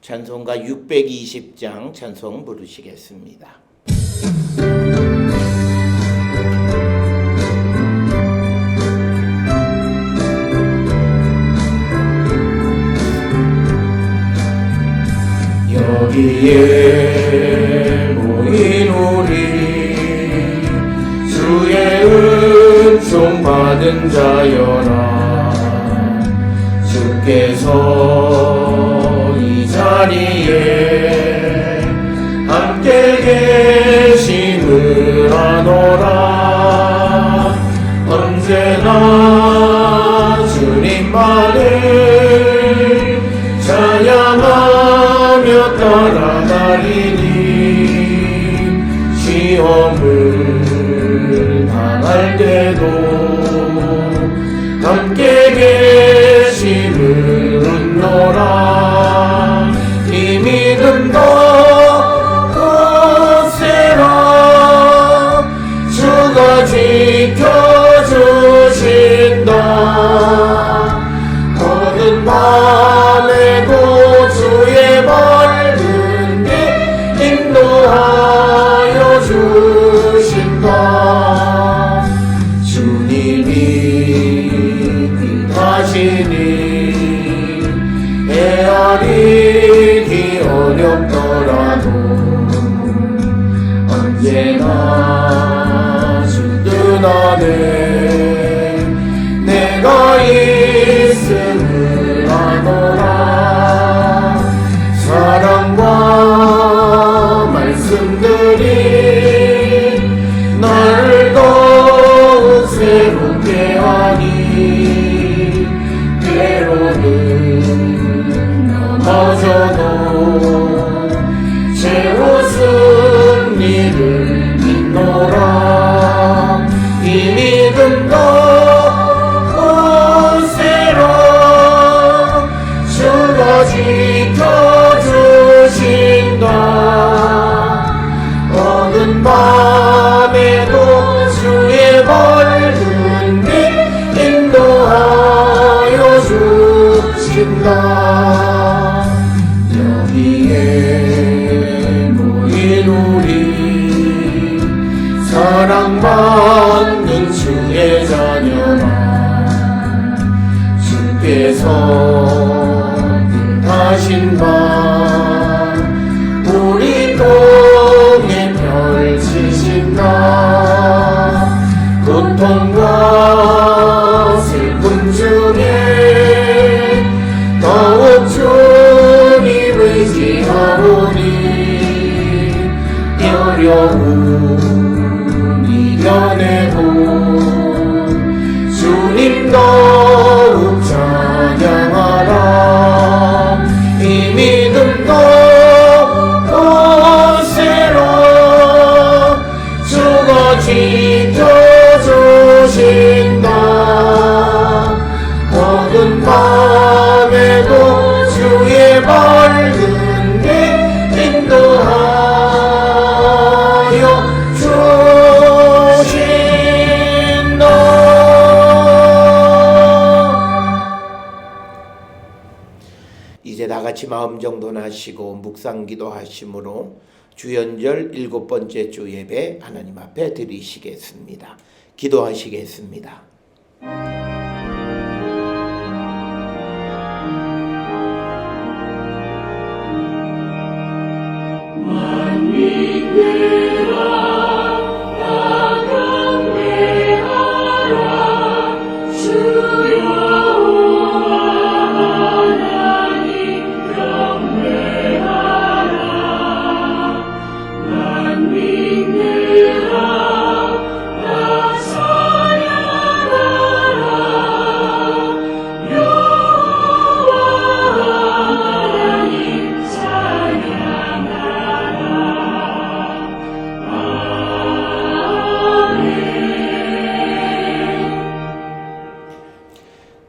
찬송가 620장 찬송 부르시겠습니다. 여기에 모인 우리 주의 은총 받은 자여라. 주께서 이 자리에 함께 계심을 아노라. 언제나 주님만을 찬양하며 따라가리니 시험을 당할 때도 함께 계심을 웃노라. 이 믿음도 굳세라. 주가 지켜주신다. 모든 밤에도 주의 밝은 빛 인도하여 주신다. 주님이 뜻하시니 헤아리기 어렵더라도 언제나 주 뜻 안에 내가 있음을 아노라. 사랑과 말씀들이 나를 더욱 새롭게 하니 때로는 넘어져도 제 웃음 니를 믿노라. 이 믿음도 굳세라. 주가 지켜주신다. 어두운 밤에도 주의 밝은 빛 인도하여 주신다. 여기에 모인 우리 사랑받는 주의 자녀라. 주께서 뜻하신 바 우리 통에 펼치신다. 고통과 슬픔 중에 더욱 주님 의지하오니 어려움 이겨내고 주님 더욱 찬양하라. 이 믿음도 굳세라. 주가 지켜주신다. 어두운 밤에도 주의 밝은 빛 인도하여 주신다. 이제 다같이 마음 정돈하시고 묵상기도 하심으로 주연절 7번째 주 예배 하나님 앞에 드리시겠습니다. 기도하시겠습니다.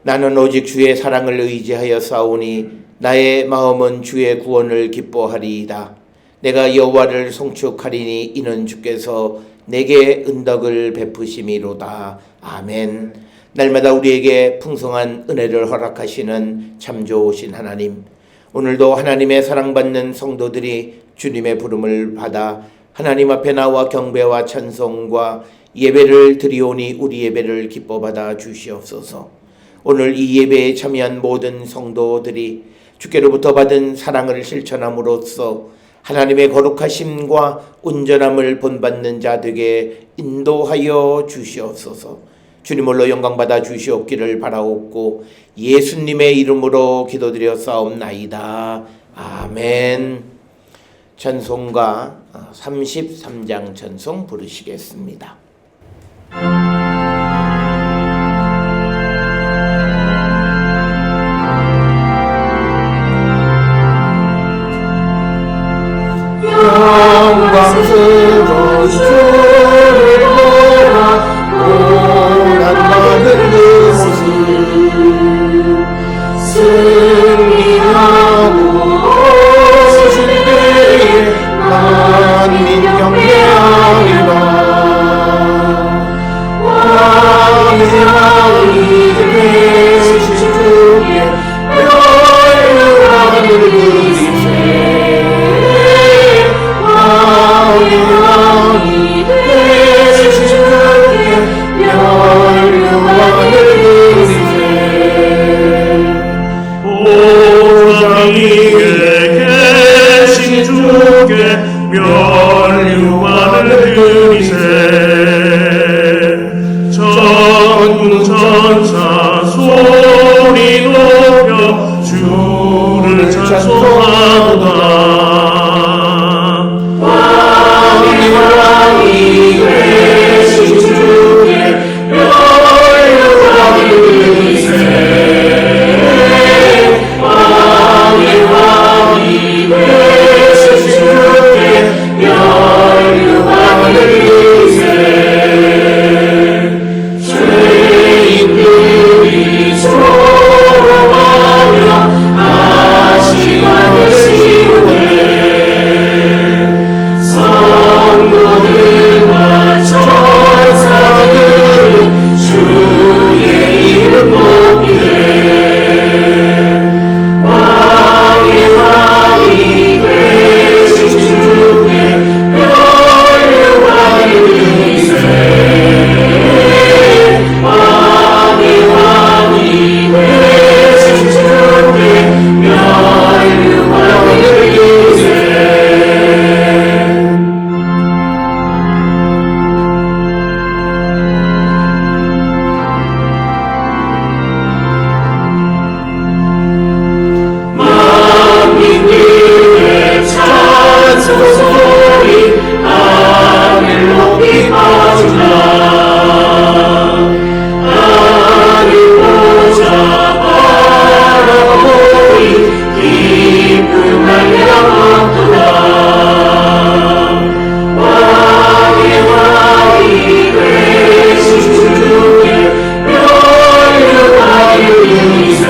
나는 오직 주의 사랑을 의지하여 싸우니 나의 마음은 주의 구원을 기뻐하리이다. 내가 여호와를 송축하리니 이는 주께서 내게 은덕을 베푸심이로다. 아멘. 날마다 우리에게 풍성한 은혜를 허락하시는 참 좋으신 하나님, 오늘도 하나님의 사랑받는 성도들이 주님의 부름을 받아 하나님 앞에 나와 경배와 찬송과 예배를 드리오니 우리 예배를 기뻐 받아 주시옵소서. 오늘 이 예배에 참여한 모든 성도들이 주께로부터 받은 사랑을 실천함으로써 하나님의 거룩하심과 온전함을 본받는 자 되게 인도하여 주시옵소서. 주님으로 영광받아 주시옵기를 바라옵고 예수님의 이름으로 기도드려 싸움나이다. 아멘. 찬송가 33장 찬송 부르시겠습니다. 영광스러운 주를 보라 고난받은 그 모습 승리하고 오실 때에 만민 경배하리라. 왕의 왕이 되신 주께 영광을 드리세. 왕의 왕이 되신 주께 영광을 드리세. 보좌 위에 계신 주께 멸류관을 드리세. 전국 전사 소리 높여 주를 찬송하도다. 왕의 왕이 되신 주께 영광을 드리세. 왕의 왕이 되신 주께 영광을 드리세. 죄인들이 소망하며 아시관을 씌우네. 성도들과 천사들은 주의 이름 높이네. 왕의 왕이 되신 주께 영광을 드리세. 왕의 왕이 되신 주께 영광을 드리세. 만민들의 찬송 소리 하늘 높이 퍼지나. 하늘 보자 바라보니 기쁨 날려먹도다. 왕의 왕이 되신 주께 영광을 드리세.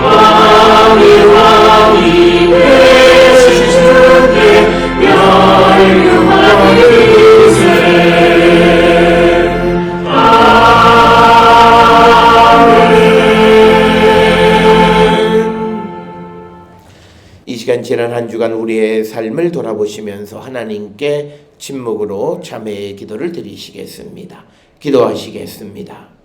왕의 왕이 되신 주께 영광을 드리세. 이 시간 지난 한 주간 우리의 삶을 돌아보시면서 하나님께 침묵으로 참회의 기도를 드리시겠습니다. 기도하시겠습니다.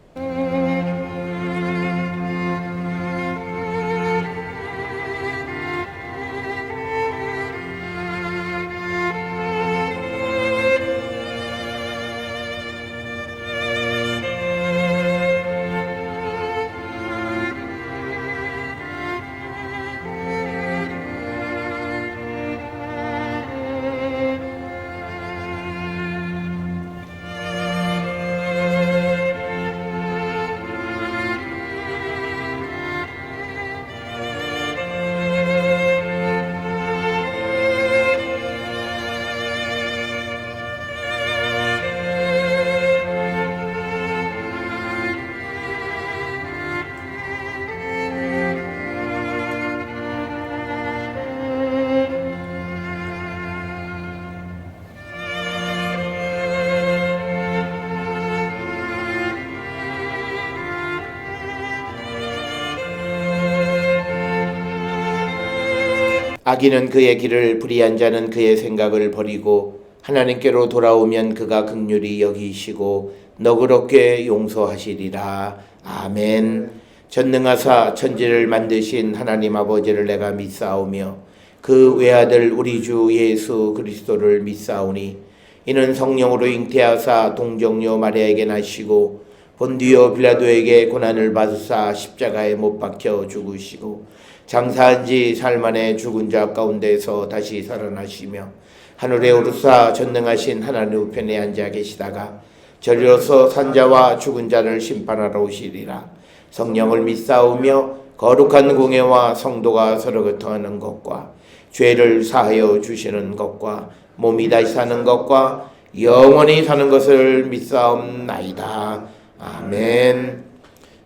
악인은 그의 길을, 불의한 자는 그의 생각을 버리고 하나님께로 돌아오면 그가 긍휼히 여기시고 너그럽게 용서하시리라. 아멘. 전능하사 천지를 만드신 하나님 아버지를 내가 믿사오며 그 외아들 우리 주 예수 그리스도를 믿사오니 이는 성령으로 잉태하사 동정녀 마리아에게 나시고 본디오 빌라도에게 고난을 받으사 십자가에 못 박혀 죽으시고 장사한 지 사흘 만에 죽은 자 가운데서 다시 살아나시며 하늘에 오르사 전능하신 하나님 우편에 앉아 계시다가 저리로서 산자와 죽은 자를 심판하러 오시리라. 성령을 믿사오며 거룩한 공예와 성도가 서로 교통하는 것과 죄를 사하여 주시는 것과 몸이 다시 사는 것과 영원히 사는 것을 믿사옵나이다. 아멘.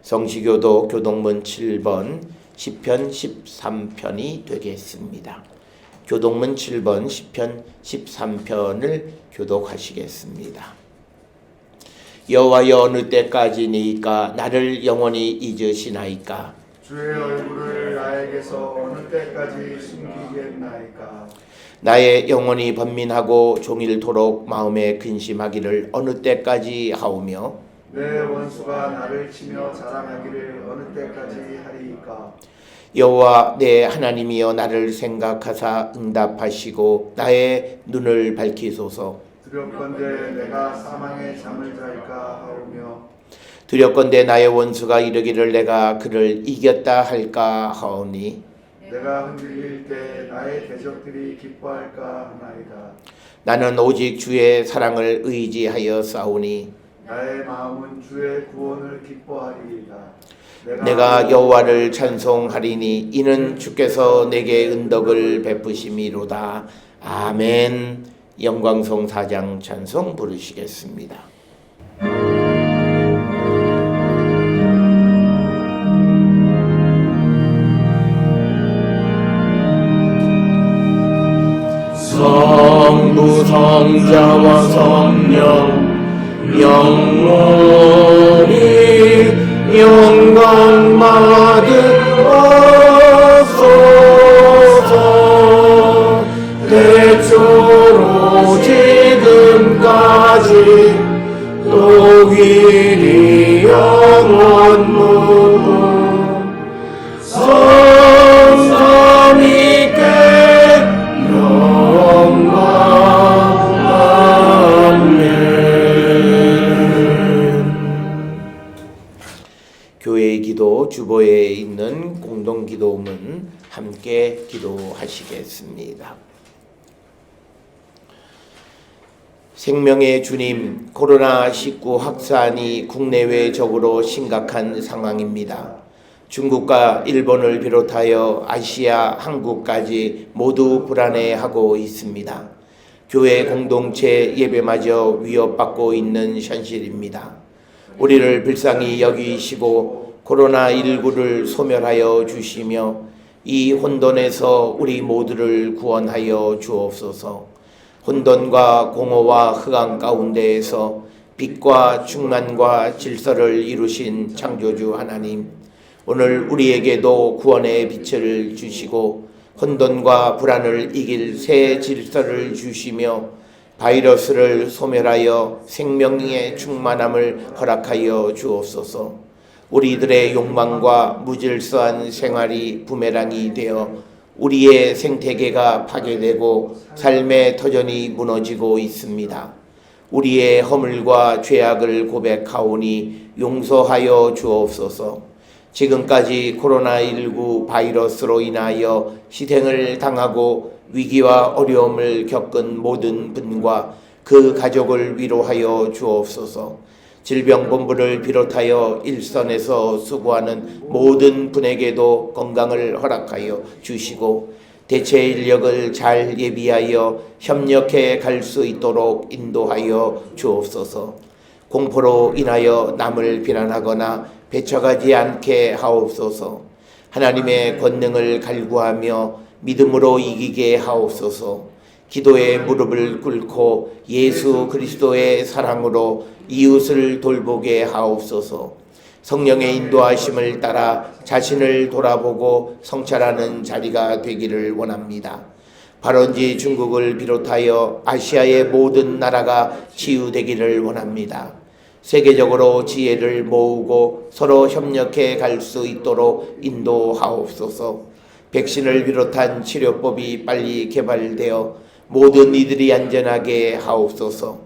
성시교도 교동문 7번 10편 13편이 되겠습니다. 교동문 7번 10편 13편을 교독하시겠습니다. 여호와여 어느 때까지니까 나를 영원히 잊으시나이까. 주의 얼굴을 나에게서 어느 때까지 숨기겠나이까. 나의 영혼이 번민하고 종일토록 마음에 근심하기를 어느 때까지 하오며 내 원수가 나를 치며 자랑하기를 어느 때까지 하리이까. 여호와 내 하나님이여 나를 생각하사 응답하시고 나의 눈을 밝히소서. 두렵건대 내가 사망의 잠을 잘까 하오며 두렵건대 나의 원수가 이르기를 내가 그를 이겼다 할까 하오니 내가 흔들릴 때 나의 대적들이 기뻐할까 하나이다. 나는 오직 주의 사랑을 의지하여 싸우니 나의 마음은 주의 구원을 기뻐하리이다. 내가 여호와를 찬송하리니 이는 주께서 내게 은덕을 베푸심이로다. 아멘. 영광송 4장 찬송 부르시겠습니다. 성부 성자와 성령 영원히 영광 받으옵소서. 대초로 지금까지 또 길이 영원무궁 성삼위께 영광. 교회의 기도 주보에 있는 공동기도문 함께 기도하시겠습니다. 생명의 주님, 코로나19 확산이 국내외적으로 심각한 상황입니다. 중국과 일본을 비롯하여 아시아, 한국까지 모두 불안해하고 있습니다. 교회 공동체 예배마저 위협받고 있는 현실입니다. 우리를 불쌍히 여기시고 코로나19를 소멸하여 주시며 이 혼돈에서 우리 모두를 구원하여 주옵소서. 혼돈과 공허와 흑암 가운데에서 빛과 충만과 질서를 이루신 창조주 하나님, 오늘 우리에게도 구원의 빛을 주시고 혼돈과 불안을 이길 새 질서를 주시며 바이러스를 소멸하여 생명의 충만함을 허락하여 주옵소서. 우리들의 욕망과 무질서한 생활이 부메랑이 되어 우리의 생태계가 파괴되고 삶의 터전이 무너지고 있습니다. 우리의 허물과 죄악을 고백하오니 용서하여 주옵소서. 지금까지 코로나19 바이러스로 인하여 희생을 당하고 위기와 어려움을 겪은 모든 분과 그 가족을 위로하여 주옵소서. 질병본부를 비롯하여 일선에서 수고하는 모든 분에게도 건강을 허락하여 주시고 대체 인력을 잘 예비하여 협력해 갈 수 있도록 인도하여 주옵소서. 공포로 인하여 남을 비난하거나 배척하지 않게 하옵소서. 하나님의 권능을 갈구하며 믿음으로 이기게 하옵소서. 기도의 무릎을 꿇고 예수 그리스도의 사랑으로 이웃을 돌보게 하옵소서. 성령의 인도하심을 따라 자신을 돌아보고 성찰하는 자리가 되기를 원합니다. 발원지 중국을 비롯하여 아시아의 모든 나라가 치유되기를 원합니다. 세계적으로 지혜를 모으고 서로 협력해 갈 수 있도록 인도하옵소서. 백신을 비롯한 치료법이 빨리 개발되어 모든 이들이 안전하게 하옵소서.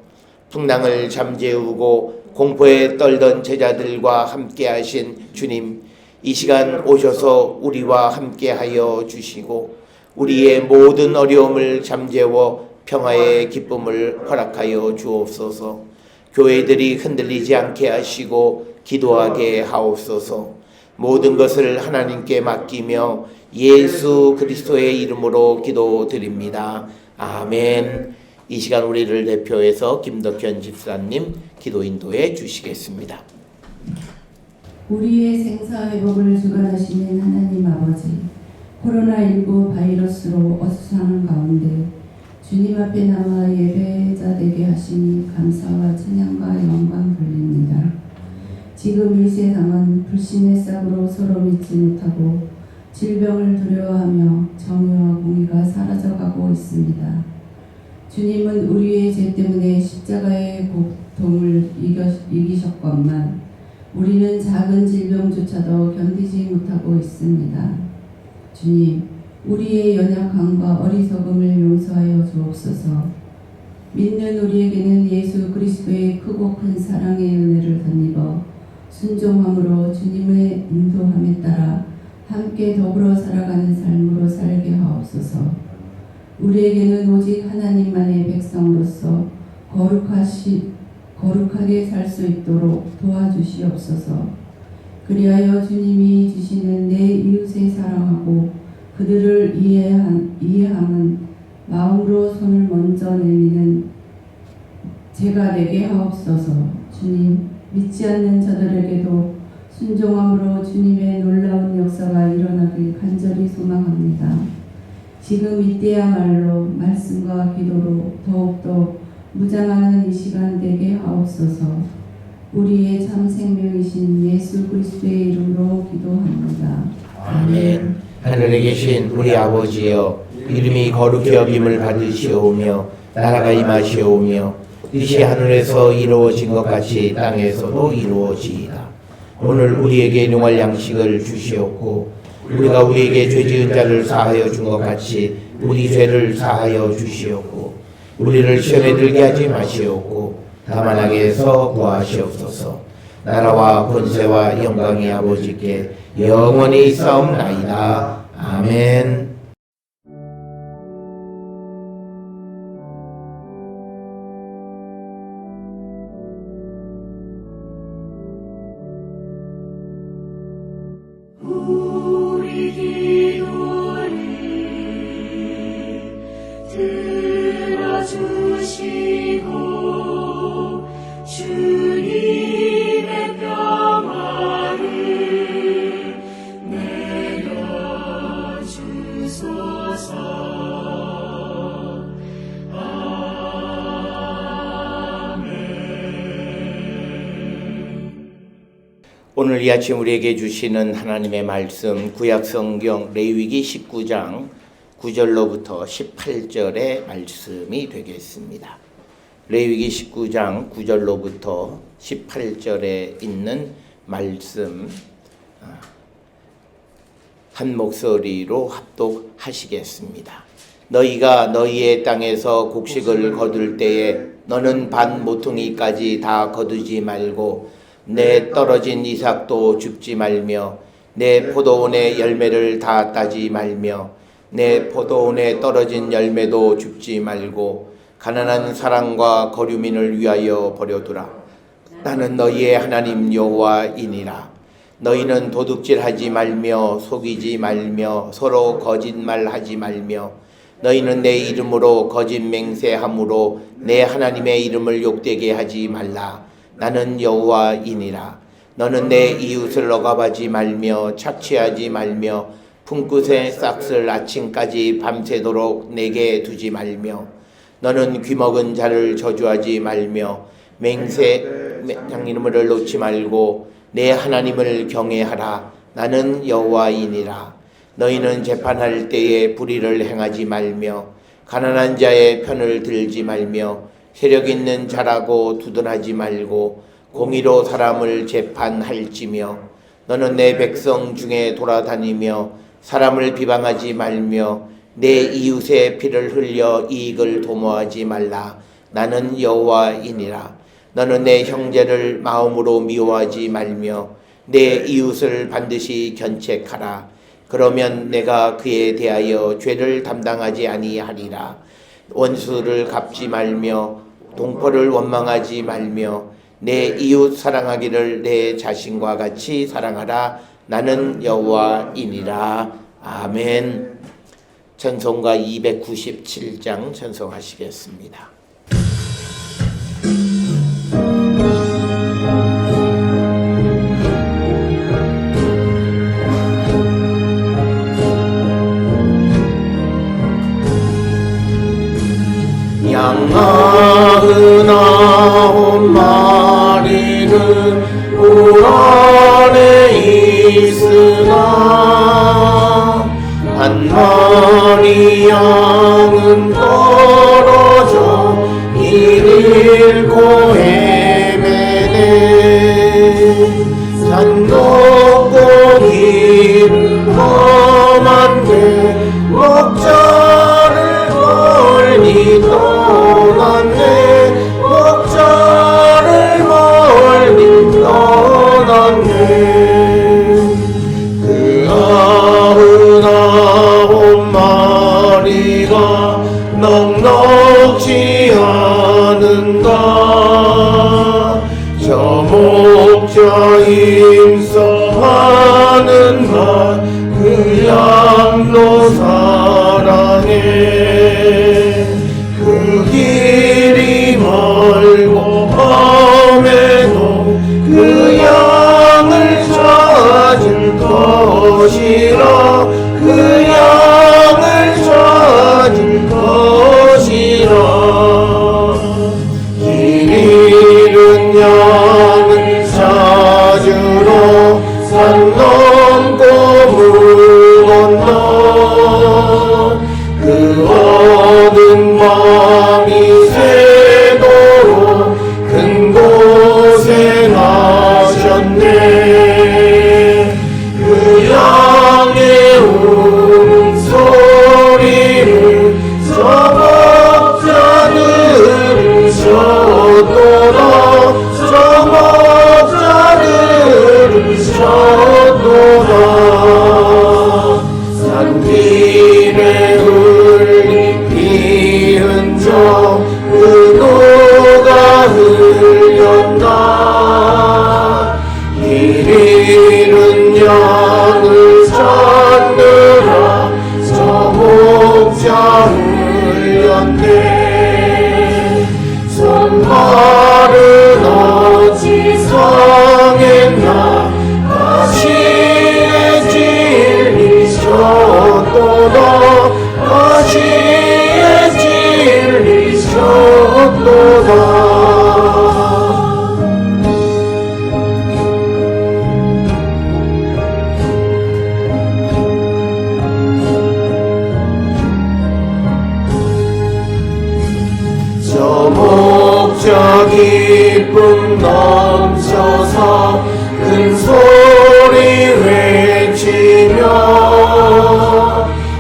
풍랑을 잠재우고 공포에 떨던 제자들과 함께 하신 주님, 이 시간 오셔서 우리와 함께 하여 주시고 우리의 모든 어려움을 잠재워 평화의 기쁨을 허락하여 주옵소서. 교회들이 흔들리지 않게 하시고 기도하게 하옵소서. 모든 것을 하나님께 맡기며 예수 그리스도의 이름으로 기도드립니다. 아멘. 이 시간 우리를 대표해서 김덕현 집사님 기도 인도해 주시겠습니다. 우리의 생사회복을 주관하시는 하나님 아버지, 코로나19 바이러스로 어수선한 가운데 주님 앞에 나와 예배자 되게 하시니 감사와 찬양과 영광 돌립니다. 지금 이 세상은 불신의 싹으로 서로 믿지 못하고 질병을 두려워하며 정의와 공의가 사라져가고 있습니다. 주님은 우리의 죄 때문에 십자가의 고통을 이기셨건만 우리는 작은 질병조차도 견디지 못하고 있습니다. 주님, 우리의 연약함과 어리석음을 용서하여 주옵소서. 믿는 우리에게는 예수 그리스도의 크고 큰 사랑의 은혜를 덧입어 순종함으로 주님의 인도함에 따라 함께 더불어 살아가는 삶으로 살게 하옵소서. 우리에게는 오직 하나님만의 백성으로서 거룩하게 살 수 있도록 도와주시옵소서. 그리하여 주님이 주시는 내 이웃을 사랑하고 그들을 이해함은 마음으로 손을 먼저 내미는 제가 되게 하옵소서. 주님, 믿지 않는 자들에게도 순종함으로 주님의 놀라운 역사가 일어나길 간절히 소망합니다. 지금 이때야말로 말씀과 기도로 더욱더 무장하는 이 시간 되게 하옵소서. 우리의 참 생명이신 예수 그리스도의 이름으로 기도합니다. 아멘. 하늘에 계신 우리 아버지여, 이름이 거룩히 여김을 받으시오며 나라가 임하시오며 뜻이 하늘에서 이루어진 것 같이 땅에서도 이루어지이다. 오늘 우리에게 일용할 양식을 주시옵고 우리가 우리에게 죄 지은 자를 사하여 준 것 같이 우리 죄를 사하여 주시옵고 우리를 시험에 들게 하지 마시옵고 다만 악에서 구하시옵소서. 나라와 권세와 영광이 아버지께 영원히 있사옵나이다. 아멘. 우리 기도를 들어주시고 주님의 평화를 내려주소서. 오늘 이 아침 우리에게 주시는 하나님의 말씀, 구약성경 레위기 19장 9절로부터 18절의 말씀이 되겠습니다. 레위기 19장 9절로부터 18절에 있는 말씀 한 목소리로 합독하시겠습니다. 너희가 너희의 땅에서 곡식을 거둘 때에 너는 반 모퉁이까지 다 거두지 말고 내 떨어진 이삭도 줍지 말며 내 포도원의 열매를 다 따지 말며 내 포도원에 떨어진 열매도 줍지 말고 가난한 사람과 거류민을 위하여 버려두라. 나는 너희의 하나님 여호와이니라. 너희는 도둑질하지 말며 속이지 말며 서로 거짓말하지 말며 너희는 내 이름으로 거짓 맹세함으로 내 하나님의 이름을 욕되게 하지 말라. 나는 여호와이니라. 너는 내 이웃을 억압하지 말며 착취하지 말며 품끝의 싹을 아침까지 밤새도록 내게 두지 말며 너는 귀먹은 자를 저주하지 말며 맹세 장이름을 놓지 말고 내 하나님을 경외하라. 나는 여호와이니라. 너희는 재판할 때에 불의를 행하지 말며 가난한 자의 편을 들지 말며 세력 있는 자라고 두둔하지 말고 공의로 사람을 재판할지며 너는 내 백성 중에 돌아다니며 사람을 비방하지 말며 내 이웃의 피를 흘려 이익을 도모하지 말라. 나는 여호와이니라. 너는 내 형제를 마음으로 미워하지 말며 내 이웃을 반드시 견책하라. 그러면 내가 그에 대하여 죄를 담당하지 아니하리라. 원수를 갚지 말며 동포를 원망하지 말며 내 이웃 사랑하기를 내 자신과 같이 사랑하라. 나는 여호와이니라. 아멘. 찬송가 297장 찬송하시겠습니다. 양 99마리는 울 안에 있으나 한 마리 양은 떨어져 길 잃고 헤매네. 산 걷고 길을 험한데 목자를 멀리 떠났네. 목자를 멀리 떠났네. 그 99마리가 넉넉지 않은가. 저 목자 임성하는 말 그 양도 사랑해. 그 길이 멀고 험해도 그 양을 찾을 것이라. 그 양을 찾을 것이라. 길 잃은 양을 찾으러 산 넘고 물 건너 그 얻은 마음이 새도록 큰 고생하셨네. 그 양의 울음소리를 저 목자 들으셨도다. 저 목자 들으셨도다. 산길에 흘린 피 흔적 그 누가 흘렸나. 길 잃은 양을 찾느라 저 목자 흘렸네. 손발은 어찌 상했나. 가시에 찔리셨도다. 가시에 찔리셨도다. 저 목자 기쁨 넘쳐서 큰 소리 외치며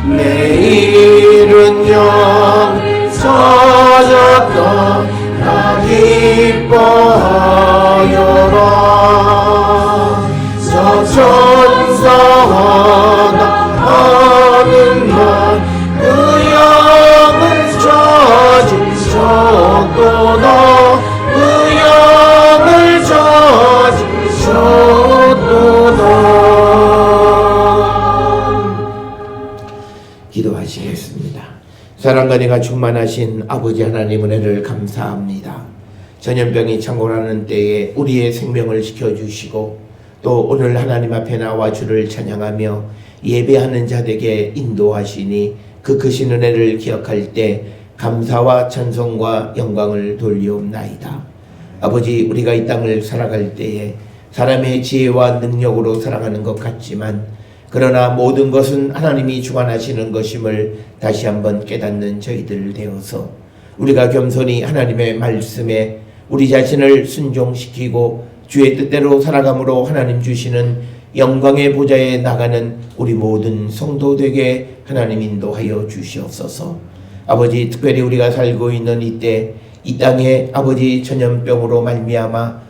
내 잃은 양 찾았다. 나 기뻐하여라. 저 천사하다 하는 날 그 양을 찾으셨도다. 그 양을 찾으셨도다. 기도하시겠습니다. 사랑과 은혜가 충만하신 아버지 하나님 은혜를 감사합니다. 전염병이 창궐하는 때에 우리의 생명을 지켜주시고 또 오늘 하나님 앞에 나와 주를 찬양하며 예배하는 자들에게 인도하시니 그 크신 은혜를 기억할 때 감사와 찬송과 영광을 돌리옵나이다. 아버지, 우리가 이 땅을 살아갈 때에 사람의 지혜와 능력으로 살아가는 것 같지만 그러나 모든 것은 하나님이 주관하시는 것임을 다시 한번 깨닫는 저희들 되어서 우리가 겸손히 하나님의 말씀에 우리 자신을 순종시키고 주의 뜻대로 살아감으로 하나님 주시는 영광의 보좌에 나가는 우리 모든 성도 되게 하나님 인도하여 주시옵소서. 아버지, 특별히 우리가 살고 있는 이때 이 땅에 아버지 전염병으로 말미암아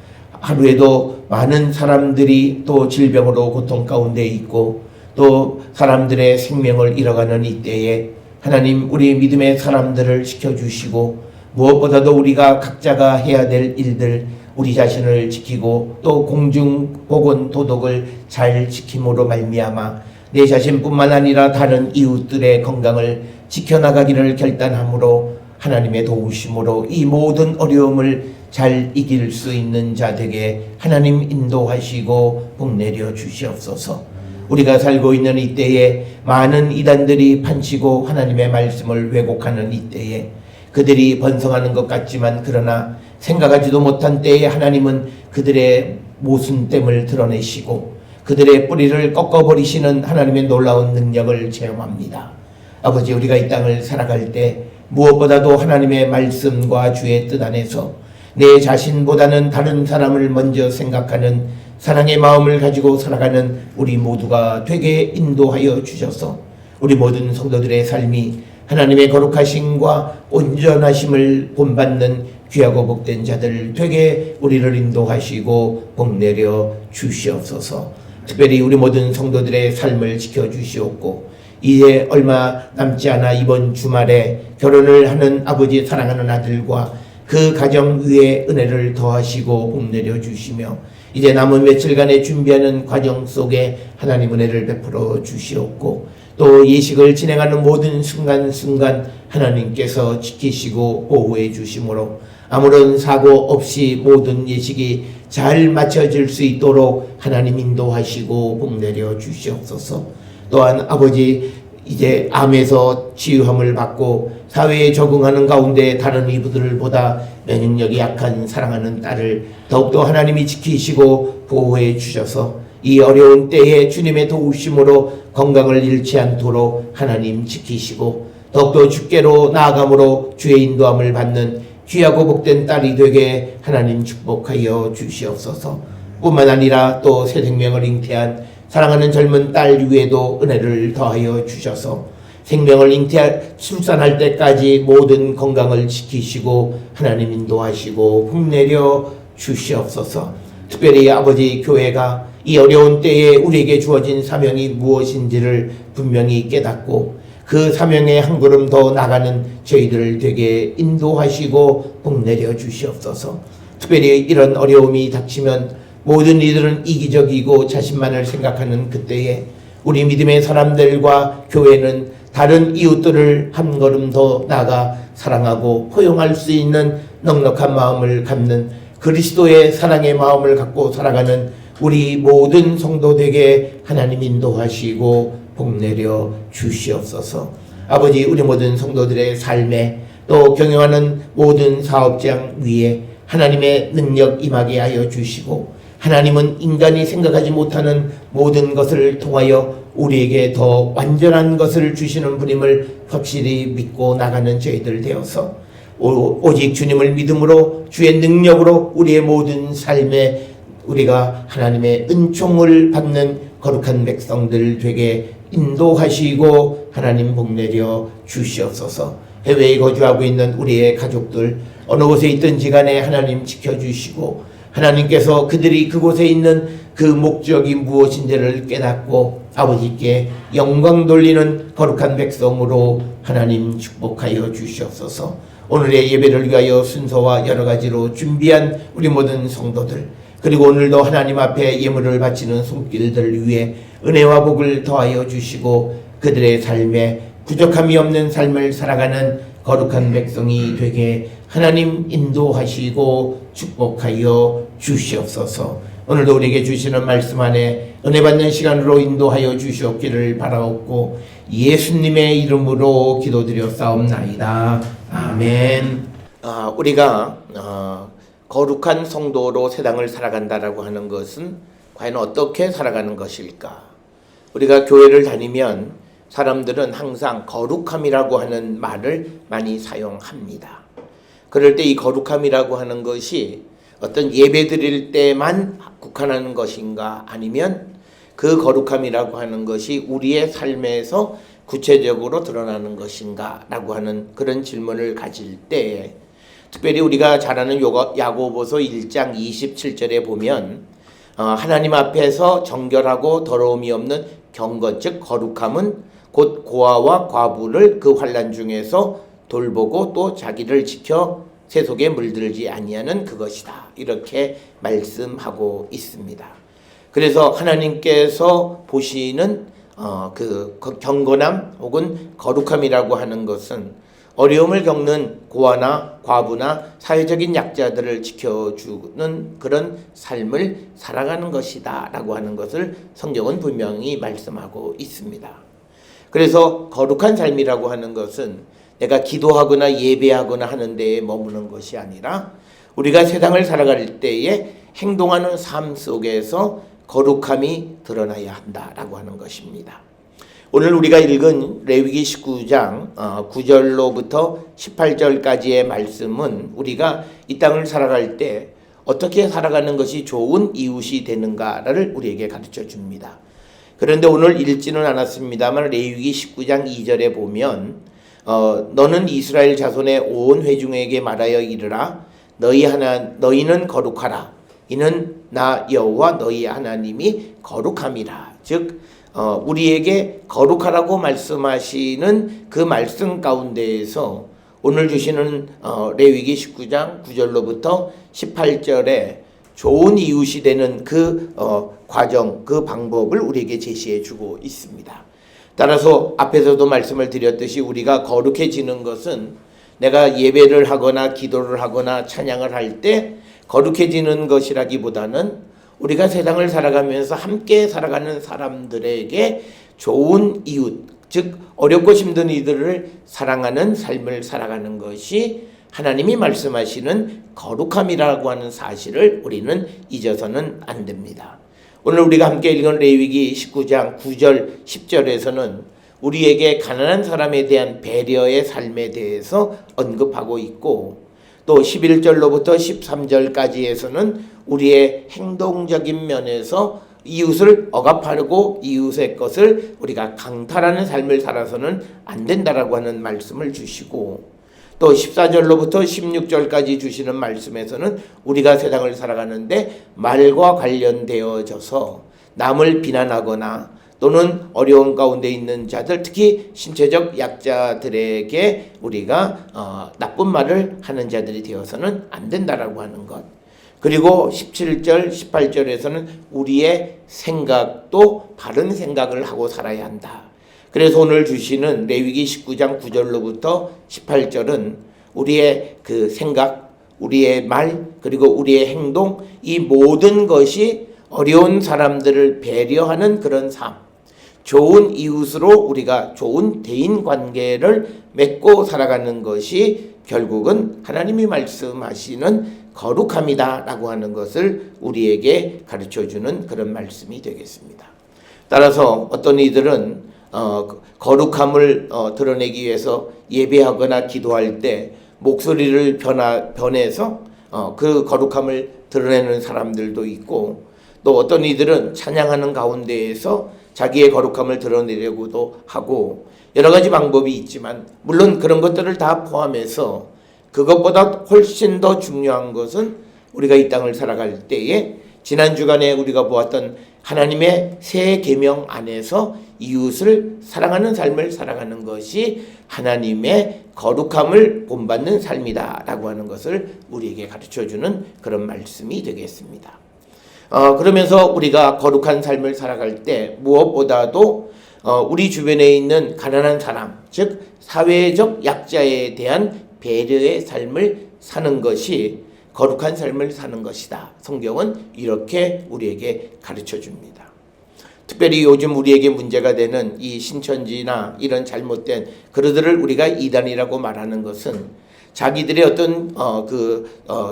하루에도 많은 사람들이 또 질병으로 고통 가운데 있고 또 사람들의 생명을 잃어가는 이때에 하나님 우리 믿음의 사람들을 지켜주시고 무엇보다도 우리가 각자가 해야 될 일들 우리 자신을 지키고 또 공중보건 도덕을 잘 지킴으로 말미암아 내 자신뿐만 아니라 다른 이웃들의 건강을 지켜나가기를 결단함으로 하나님의 도우심으로 이 모든 어려움을 잘 이길 수 있는 자 되게 하나님 인도하시고 복내려 주시옵소서. 우리가 살고 있는 이때에 많은 이단들이 판치고 하나님의 말씀을 왜곡하는 이때에 그들이 번성하는 것 같지만 그러나 생각하지도 못한 때에 하나님은 그들의 모순됨을 드러내시고 그들의 뿌리를 꺾어버리시는 하나님의 놀라운 능력을 체험합니다. 아버지, 우리가 이 땅을 살아갈 때 무엇보다도 하나님의 말씀과 주의 뜻 안에서 내 자신보다는 다른 사람을 먼저 생각하는 사랑의 마음을 가지고 살아가는 우리 모두가 되게 인도하여 주셔서 우리 모든 성도들의 삶이 하나님의 거룩하심과 온전하심을 본받는 귀하고 복된 자들 되게 우리를 인도하시고 복내려 주시옵소서. 특별히 우리 모든 성도들의 삶을 지켜주시옵고 이제 얼마 남지 않아 이번 주말에 결혼을 하는 아버지 사랑하는 아들과 그 가정 위에 은혜를 더하시고 복내려 주시며 이제 남은 며칠간의 준비하는 과정 속에 하나님 은혜를 베풀어 주시옵고 또 예식을 진행하는 모든 순간순간 하나님께서 지키시고 보호해 주심으로 아무런 사고 없이 모든 예식이 잘 마쳐질 수 있도록 하나님 인도하시고 복내려 주시옵소서. 또한 아버지, 이제 암에서 치유함을 받고 사회에 적응하는 가운데 다른 이브들보다 면역력이 약한 사랑하는 딸을 더욱더 하나님이 지키시고 보호해 주셔서 이 어려운 때에 주님의 도우심으로 건강을 잃지 않도록 하나님 지키시고 더욱더 주께로 나아감으로 주의 인도함을 받는 귀하고 복된 딸이 되게 하나님 축복하여 주시옵소서. 뿐만 아니라 또 새 생명을 잉태한 사랑하는 젊은 딸 위에도 은혜를 더하여 주셔서 생명을 출산할 때까지 모든 건강을 지키시고 하나님 인도하시고 복내려 주시옵소서. 특별히 아버지, 교회가 이 어려운 때에 우리에게 주어진 사명이 무엇인지를 분명히 깨닫고 그 사명에 한 걸음 더 나가는 저희들을 되게 인도하시고 복내려 주시옵소서. 특별히 이런 어려움이 닥치면 모든 이들은 이기적이고 자신만을 생각하는 그때에 우리 믿음의 사람들과 교회는 다른 이웃들을 한 걸음 더 나가 사랑하고 포용할 수 있는 넉넉한 마음을 갖는 그리스도의 사랑의 마음을 갖고 살아가는 우리 모든 성도되게 하나님 인도하시고 복내려 주시옵소서. 아버지, 우리 모든 성도들의 삶에 또 경영하는 모든 사업장 위에 하나님의 능력 임하게 하여 주시고 하나님은 인간이 생각하지 못하는 모든 것을 통하여 우리에게 더 완전한 것을 주시는 분임을 확실히 믿고 나가는 저희들 되어서 오직 주님을 믿음으로 주의 능력으로 우리의 모든 삶에 우리가 하나님의 은총을 받는 거룩한 백성들 되게 인도하시고 하나님 복내려 주시옵소서. 해외에 거주하고 있는 우리의 가족들 어느 곳에 있든지 간에 하나님 지켜주시고 하나님께서 그들이 그곳에 있는 그 목적이 무엇인지를 깨닫고 아버지께 영광 돌리는 거룩한 백성으로 하나님 축복하여 주시옵소서. 오늘의 예배를 위하여 순서와 여러 가지로 준비한 우리 모든 성도들 그리고 오늘도 하나님 앞에 예물을 바치는 손길들을 위해 은혜와 복을 더하여 주시고 그들의 삶에 부족함이 없는 삶을 살아가는 거룩한 백성이 되게 하나님 인도하시고 축복하여 주시옵소서. 오늘도 우리에게 주시는 말씀 안에 은혜 받는 시간으로 인도하여 주시옵기를 바라옵고 예수님의 이름으로 기도드려 싸움나이다. 아멘. 우리가 거룩한 성도로 세상을 살아간다라고 하는 것은 과연 어떻게 살아가는 것일까? 우리가 교회를 다니면 사람들은 항상 거룩함이라고 하는 말을 많이 사용합니다. 그럴 때 이 거룩함이라고 하는 것이 어떤 예배 드릴 때만 국한하는 것인가, 아니면 그 거룩함이라고 하는 것이 우리의 삶에서 구체적으로 드러나는 것인가 라고 하는 그런 질문을 가질 때, 특별히 우리가 잘 아는 야고보서 1장 27절에 보면 하나님 앞에서 정결하고 더러움이 없는 경건, 즉 거룩함은 곧 고아와 과부를 그 환난 중에서 돌보고 또 자기를 지켜 세속에 물들지 아니하는 그것이다, 이렇게 말씀하고 있습니다. 그래서 하나님께서 보시는 그 경건함 혹은 거룩함이라고 하는 것은 어려움을 겪는 고아나 과부나 사회적인 약자들을 지켜주는 그런 삶을 살아가는 것이다 라고 하는 것을 성경은 분명히 말씀하고 있습니다. 그래서 거룩한 삶이라고 하는 것은 내가 기도하거나 예배하거나 하는 데에 머무는 것이 아니라 우리가 세상을 살아갈 때에 행동하는 삶 속에서 거룩함이 드러나야 한다라고 하는 것입니다. 오늘 우리가 읽은 레위기 19장 9절로부터 18절까지의 말씀은 우리가 이 땅을 살아갈 때 어떻게 살아가는 것이 좋은 이웃이 되는가를 우리에게 가르쳐 줍니다. 그런데 오늘 읽지는 않았습니다만 레위기 19장 2절에 보면 너는 이스라엘 자손의 온 회중에게 말하여 이르라. 너희는 거룩하라. 이는 나 여호와 너희 하나님이 거룩함이라. 즉 우리에게 거룩하라고 말씀하시는 그 말씀 가운데에서 오늘 주시는 레위기 19장 9절로부터 18절에 좋은 이웃이 되는 그 과정, 그 방법을 우리에게 제시해 주고 있습니다. 따라서 앞에서도 말씀을 드렸듯이 우리가 거룩해지는 것은 내가 예배를 하거나 기도를 하거나 찬양을 할 때 거룩해지는 것이라기보다는 우리가 세상을 살아가면서 함께 살아가는 사람들에게 좋은 이웃, 즉 어렵고 힘든 이들을 사랑하는 삶을 살아가는 것이 하나님이 말씀하시는 거룩함이라고 하는 사실을 우리는 잊어서는 안 됩니다. 오늘 우리가 함께 읽은 레위기 19장 9절 10절에서는 우리에게 가난한 사람에 대한 배려의 삶에 대해서 언급하고 있고, 또 11절로부터 13절까지에서는 우리의 행동적인 면에서 이웃을 억압하려고 이웃의 것을 우리가 강탈하는 삶을 살아서는 안 된다라고 하는 말씀을 주시고, 또 14절로부터 16절까지 주시는 말씀에서는 우리가 세상을 살아가는데 말과 관련되어져서 남을 비난하거나 또는 어려운 가운데 있는 자들, 특히 신체적 약자들에게 우리가 나쁜 말을 하는 자들이 되어서는 안 된다라고 하는 것. 그리고 17절, 18절에서는 우리의 생각도 바른 생각을 하고 살아야 한다. 그래서 오늘 주시는 레위기 19장 9절로부터 18절은 우리의 그 생각, 우리의 말, 그리고 우리의 행동, 이 모든 것이 어려운 사람들을 배려하는 그런 삶, 좋은 이웃으로 우리가 좋은 대인 관계를 맺고 살아가는 것이 결국은 하나님이 말씀하시는 거룩함이다 라고 하는 것을 우리에게 가르쳐주는 그런 말씀이 되겠습니다. 따라서 어떤 이들은 거룩함을 드러내기 위해서 예배하거나 기도할 때 목소리를 변해서 그 거룩함을 드러내는 사람들도 있고, 또 어떤 이들은 찬양하는 가운데에서 자기의 거룩함을 드러내려고도 하고, 여러 가지 방법이 있지만 물론 그런 것들을 다 포함해서 그것보다 훨씬 더 중요한 것은 우리가 이 땅을 살아갈 때에 지난 주간에 우리가 보았던 하나님의 새 계명 안에서 이웃을 사랑하는 삶을 살아가는 것이 하나님의 거룩함을 본받는 삶이다 라고 하는 것을 우리에게 가르쳐주는 그런 말씀이 되겠습니다. 그러면서 우리가 거룩한 삶을 살아갈 때 무엇보다도 우리 주변에 있는 가난한 사람, 즉 사회적 약자에 대한 배려의 삶을 사는 것이 거룩한 삶을 사는 것이다. 성경은 이렇게 우리에게 가르쳐 줍니다. 특별히 요즘 우리에게 문제가 되는 이 신천지나 이런 잘못된 그들을 우리가 이단이라고 말하는 것은 자기들의 어떤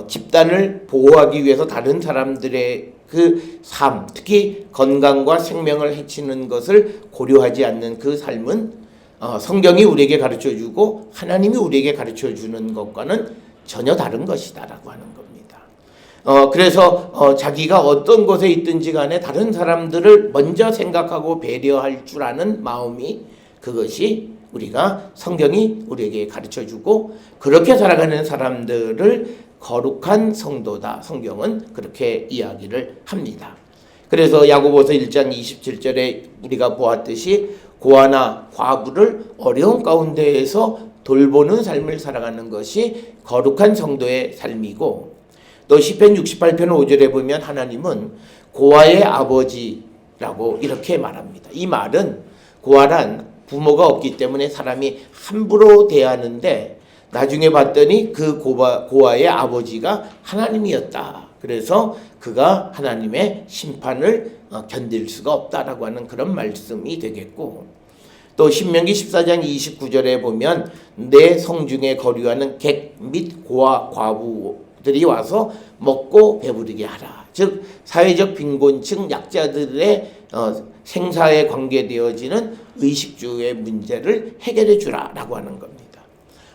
집단을 보호하기 위해서 다른 사람들의 그 삶, 특히 건강과 생명을 해치는 것을 고려하지 않는 그 삶은 성경이 우리에게 가르쳐주고 하나님이 우리에게 가르쳐주는 것과는 전혀 다른 것이다라고 하는 겁니다. 그래서 자기가 어떤 곳에 있든지 간에 다른 사람들을 먼저 생각하고 배려할 줄 아는 마음이, 그것이 우리가 성경이 우리에게 가르쳐주고 그렇게 살아가는 사람들을 거룩한 성도다. 성경은 그렇게 이야기를 합니다. 그래서 야고보서 1장 27절에 우리가 보았듯이 고아나 과부를 어려운 가운데에서 돌보는 삶을 살아가는 것이 거룩한 성도의 삶이고, 또 시편 68편 5절에 보면 하나님은 고아의 아버지라고 이렇게 말합니다. 이 말은 고아란 부모가 없기 때문에 사람이 함부로 대하는데 나중에 봤더니 그 고아의 아버지가 하나님이었다. 그래서 그가 하나님의 심판을 견딜 수가 없다라고 하는 그런 말씀이 되겠고, 또 신명기 14장 29절에 보면 내 성중에 거류하는 객 및 고아 과부들이 와서 먹고 배부르게 하라. 즉 사회적 빈곤층 약자들의 생사에 관계되어지는 의식주의 문제를 해결해 주라라고 하는 겁니다.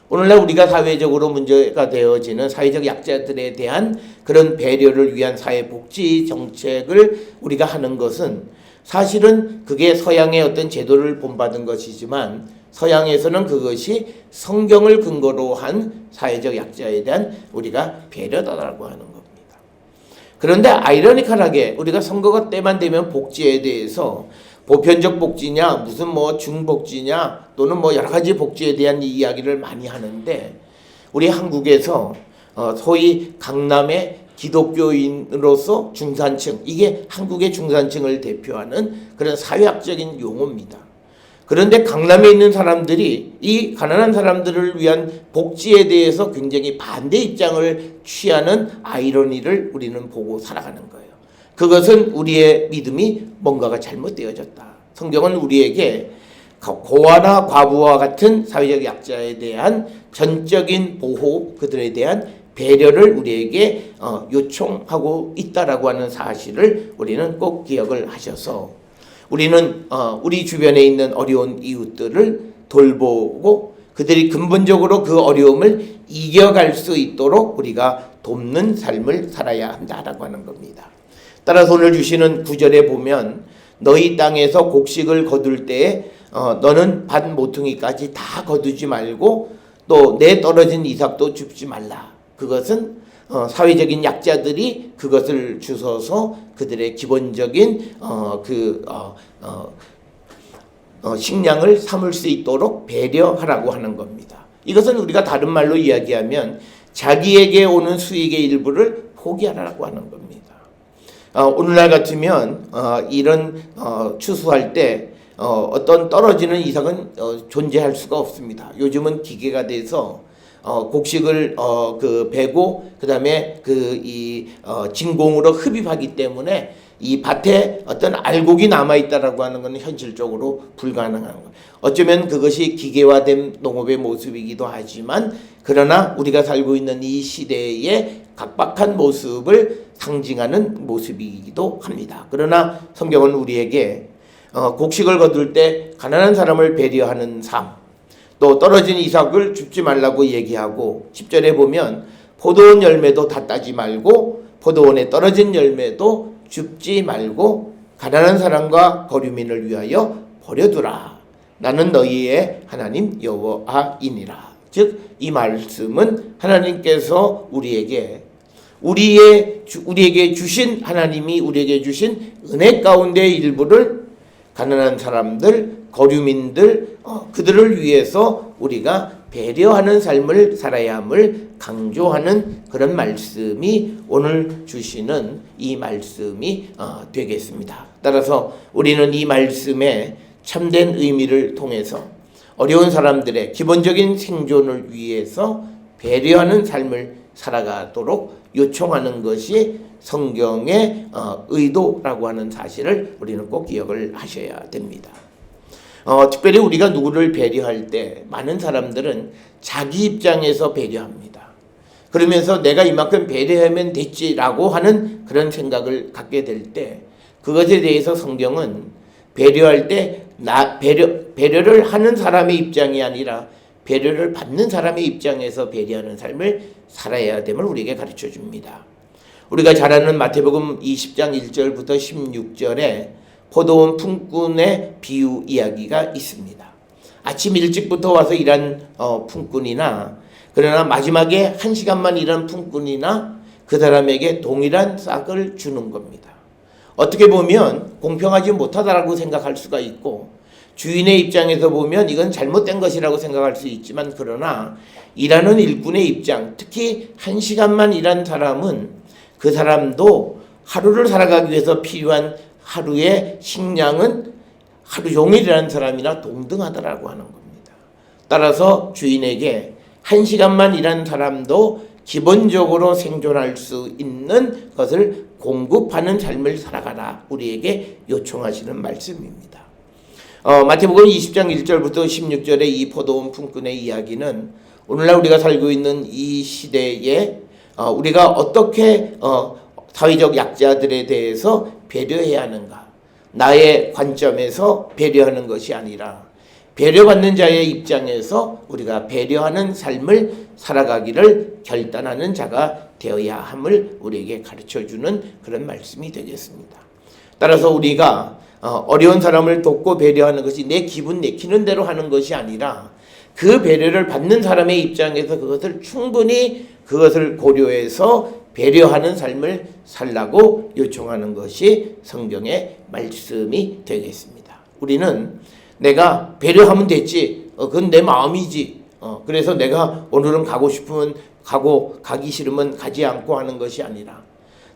오늘날 우리가 사회적으로 문제가 되어지는 사회적 약자들에 대한 그런 배려를 위한 사회복지 정책을 우리가 하는 것은 사실은 그게 서양의 어떤 제도를 본받은 것이지만 서양에서는 그것이 성경을 근거로 한 사회적 약자에 대한 우리가 배려다라고 하는 겁니다. 그런데 아이러니컬하게 우리가 선거가 때만 되면 복지에 대해서 보편적 복지냐 무슨 뭐 중복지냐 또는 뭐 여러 가지 복지에 대한 이야기를 많이 하는데, 우리 한국에서 소위 강남의 기독교인으로서 중산층, 이게 한국의 중산층을 대표하는 그런 사회학적인 용어입니다. 그런데 강남에 있는 사람들이 이 가난한 사람들을 위한 복지에 대해서 굉장히 반대 입장을 취하는 아이러니를 우리는 보고 살아가는 거예요. 그것은 우리의 믿음이 뭔가가 잘못되어졌다. 성경은 우리에게 고아나 과부와 같은 사회적 약자에 대한 전적인 보호, 그들에 대한 배려를 우리에게 요청하고 있다라고 하는 사실을 우리는 꼭 기억을 하셔서 우리는 우리 주변에 있는 어려운 이웃들을 돌보고 그들이 근본적으로 그 어려움을 이겨갈 수 있도록 우리가 돕는 삶을 살아야 한다라고 하는 겁니다. 따라서 오늘 주시는 9절에 보면 너희 땅에서 곡식을 거둘 때에 너는 밭 모퉁이까지 다 거두지 말고 또 내 떨어진 이삭도 줍지 말라. 그것은 사회적인 약자들이 그것을 주워서 그들의 기본적인 식량을 삼을 수 있도록 배려하라고 하는 겁니다. 이것은 우리가 다른 말로 이야기하면 자기에게 오는 수익의 일부를 포기하라고 하는 겁니다. 오늘날 같으면 이런 추수할 때 어떤 떨어지는 이삭은 존재할 수가 없습니다. 요즘은 기계가 돼서 곡식을 베고 그다음에 진공으로 흡입하기 때문에 이 밭에 어떤 알곡이 남아 있다라고 하는 것은 현실적으로 불가능한 것. 어쩌면 그것이 기계화된 농업의 모습이기도 하지만, 그러나 우리가 살고 있는 이 시대의 각박한 모습을 상징하는 모습이기도 합니다. 그러나 성경은 우리에게 곡식을 거둘 때 가난한 사람을 배려하는 삶, 또 떨어진 이삭을 줍지 말라고 얘기하고 10절에 보면 포도원 열매도 다 따지 말고 포도원에 떨어진 열매도 줍지 말고 가난한 사람과 거류민을 위하여 버려두라. 나는 너희의 하나님 여호와이니라. 즉 이 말씀은 하나님께서 우리에게 주신, 하나님이 우리에게 주신 은혜 가운데의 일부를 가난한 사람들, 거류민들, 그들을 위해서 우리가 배려하는 삶을 살아야 함을 강조하는 그런 말씀이 오늘 주시는 이 말씀이 되겠습니다. 따라서 우리는 이 말씀의 참된 의미를 통해서 어려운 사람들의 기본적인 생존을 위해서 배려하는 삶을 살아가도록 요청하는 것이 성경의 의도라고 하는 사실을 우리는 꼭 기억을 하셔야 됩니다. 특별히 우리가 누구를 배려할 때 많은 사람들은 자기 입장에서 배려합니다. 그러면서 내가 이만큼 배려하면 됐지라고 하는 그런 생각을 갖게 될 때 그것에 대해서 성경은 배려할 때 배려를 하는 사람의 입장이 아니라 배려를 받는 사람의 입장에서 배려하는 삶을 살아야 됨을 우리에게 가르쳐 줍니다. 우리가 잘 아는 마태복음 20장 1절부터 16절에 포도원 품꾼의 비유 이야기가 있습니다. 아침 일찍부터 와서 일한 품꾼이나 그러나 마지막에 1시간만 일한 품꾼이나 그 사람에게 동일한 싹을 주는 겁니다. 어떻게 보면 공평하지 못하다라고 생각할 수가 있고 주인의 입장에서 보면 이건 잘못된 것이라고 생각할 수 있지만 그러나 일하는 일꾼의 입장, 특히 1시간만 일한 사람은 그 사람도 하루를 살아가기 위해서 필요한 하루의 식량은 하루 종일 일하는 사람이나 동등하다라고 하는 겁니다. 따라서 주인에게 1시간만 일한 사람도 기본적으로 생존할 수 있는 것을 공급하는 삶을 살아가라 우리에게 요청하시는 말씀입니다. 마태복음 20장 1절부터 16절의 이 포도원 품꾼의 이야기는 오늘날 우리가 살고 있는 이 시대에 우리가 어떻게 사회적 약자들에 대해서 배려해야 하는가, 나의 관점에서 배려하는 것이 아니라 배려받는 자의 입장에서 우리가 배려하는 삶을 살아가기를 결단하는 자가 되어야 함을 우리에게 가르쳐주는 그런 말씀이 되겠습니다. 따라서 우리가 어려운 사람을 돕고 배려하는 것이 내 기분 내키는 대로 하는 것이 아니라 그 배려를 받는 사람의 입장에서 그것을 충분히 그것을 고려해서 배려하는 삶을 살라고 요청하는 것이 성경의 말씀이 되겠습니다. 우리는 내가 배려하면 됐지, 그건 내 마음이지, 그래서 내가 오늘은 가고 싶으면 가고 가기 싫으면 가지 않고 하는 것이 아니라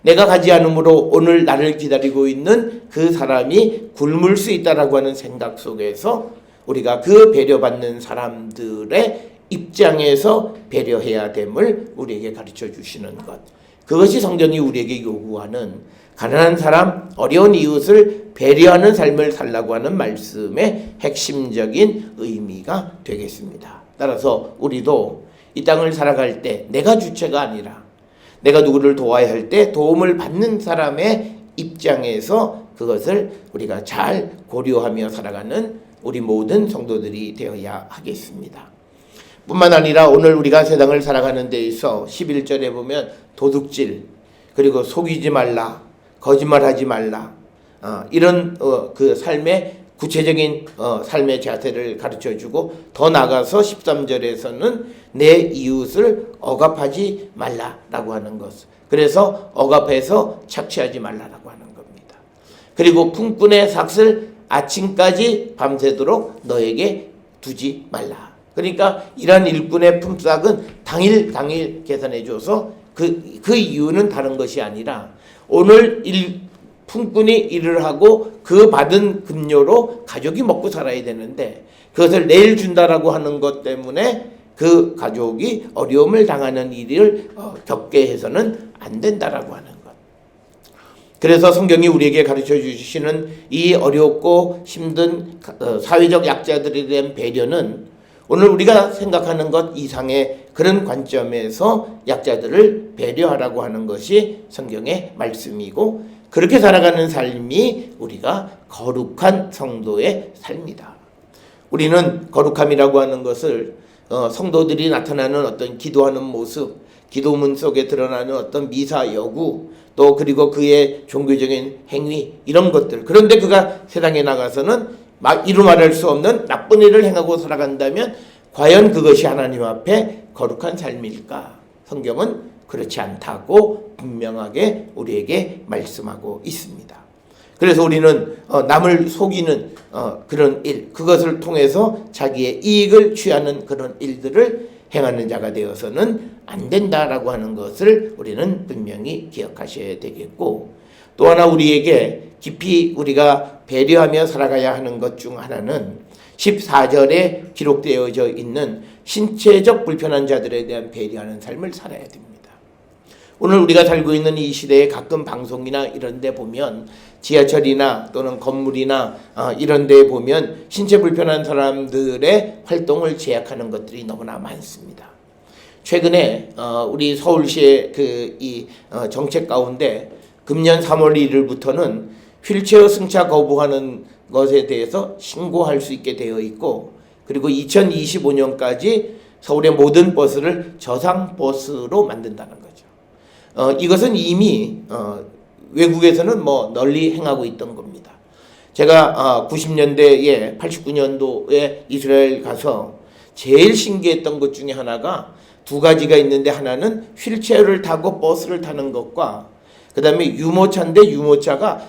내가 가지 않으므로 오늘 나를 기다리고 있는 그 사람이 굶을 수 있다라고 하는 생각 속에서 우리가 그 배려받는 사람들의 입장에서 배려해야 됨을 우리에게 가르쳐 주시는 것, 그것이 성경이 우리에게 요구하는 가난한 사람, 어려운 이웃을 배려하는 삶을 살라고 하는 말씀의 핵심적인 의미가 되겠습니다. 따라서 우리도 이 땅을 살아갈 때 내가 주체가 아니라 내가 누구를 도와야 할 때 도움을 받는 사람의 입장에서 그것을 우리가 잘 고려하며 살아가는 우리 모든 성도들이 되어야 하겠습니다. 뿐만 아니라 오늘 우리가 세상을 살아가는 데 있어 11절에 보면 도둑질, 그리고 속이지 말라, 거짓말하지 말라, 이런 그 삶의 구체적인 삶의 자세를 가르쳐주고 더 나아가서 13절에서는 내 이웃을 억압하지 말라라고 하는 것, 그래서 억압해서 착취하지 말라라고 하는 겁니다. 그리고 품꾼의 삭을 아침까지 밤새도록 너에게 두지 말라. 그러니까 이러한 일꾼의 품삯은 당일 계산해줘서 그 이유는 다른 것이 아니라 오늘 품꾼이 일을 하고 그 받은 급료로 가족이 먹고 살아야 되는데 그것을 내일 준다라고 하는 것 때문에 그 가족이 어려움을 당하는 일을 겪게 해서는 안 된다라고 하는 것. 그래서 성경이 우리에게 가르쳐 주시는 이 어렵고 힘든 사회적 약자들에 대한 배려는 오늘 우리가 생각하는 것 이상의 그런 관점에서 약자들을 배려하라고 하는 것이 성경의 말씀이고, 그렇게 살아가는 삶이 우리가 거룩한 성도의 삶이다. 우리는 거룩함이라고 하는 것을 성도들이 나타나는 어떤 기도하는 모습, 기도문 속에 드러나는 어떤 미사 여구, 또 그리고 그의 종교적인 행위, 이런 것들, 그런데 그가 세상에 나가서는 이루 말할 수 없는 나쁜 일을 행하고 살아간다면 과연 그것이 하나님 앞에 거룩한 삶일까? 성경은 그렇지 않다고 분명하게 우리에게 말씀하고 있습니다. 그래서 우리는 남을 속이는 그런 일, 그것을 통해서 자기의 이익을 취하는 그런 일들을 행하는 자가 되어서는 안 된다라고 하는 것을 우리는 분명히 기억하셔야 되겠고, 또 하나 우리에게 깊이 우리가 배려하며 살아가야 하는 것 중 하나는 14절에 기록되어져 있는 신체적 불편한 자들에 대한 배려하는 삶을 살아야 됩니다. 오늘 우리가 살고 있는 이 시대에 가끔 방송이나 이런 데 보면 지하철이나 또는 건물이나 이런 데 보면 신체 불편한 사람들의 활동을 제약하는 것들이 너무나 많습니다. 최근에 우리 서울시의 이 정책 가운데 금년 3월 1일부터는 휠체어 승차 거부하는 것에 대해서 신고할 수 있게 되어 있고, 그리고 2025년까지 서울의 모든 버스를 저상 버스로 만든다는 거죠. 이것은 이미 외국에서는 널리 행하고 있던 겁니다. 제가 90년대에 89년도에 이스라엘 가서 제일 신기했던 것 중에 하나가 두 가지가 있는데, 하나는 휠체어를 타고 버스를 타는 것과 그 다음에 유모차인데 유모차가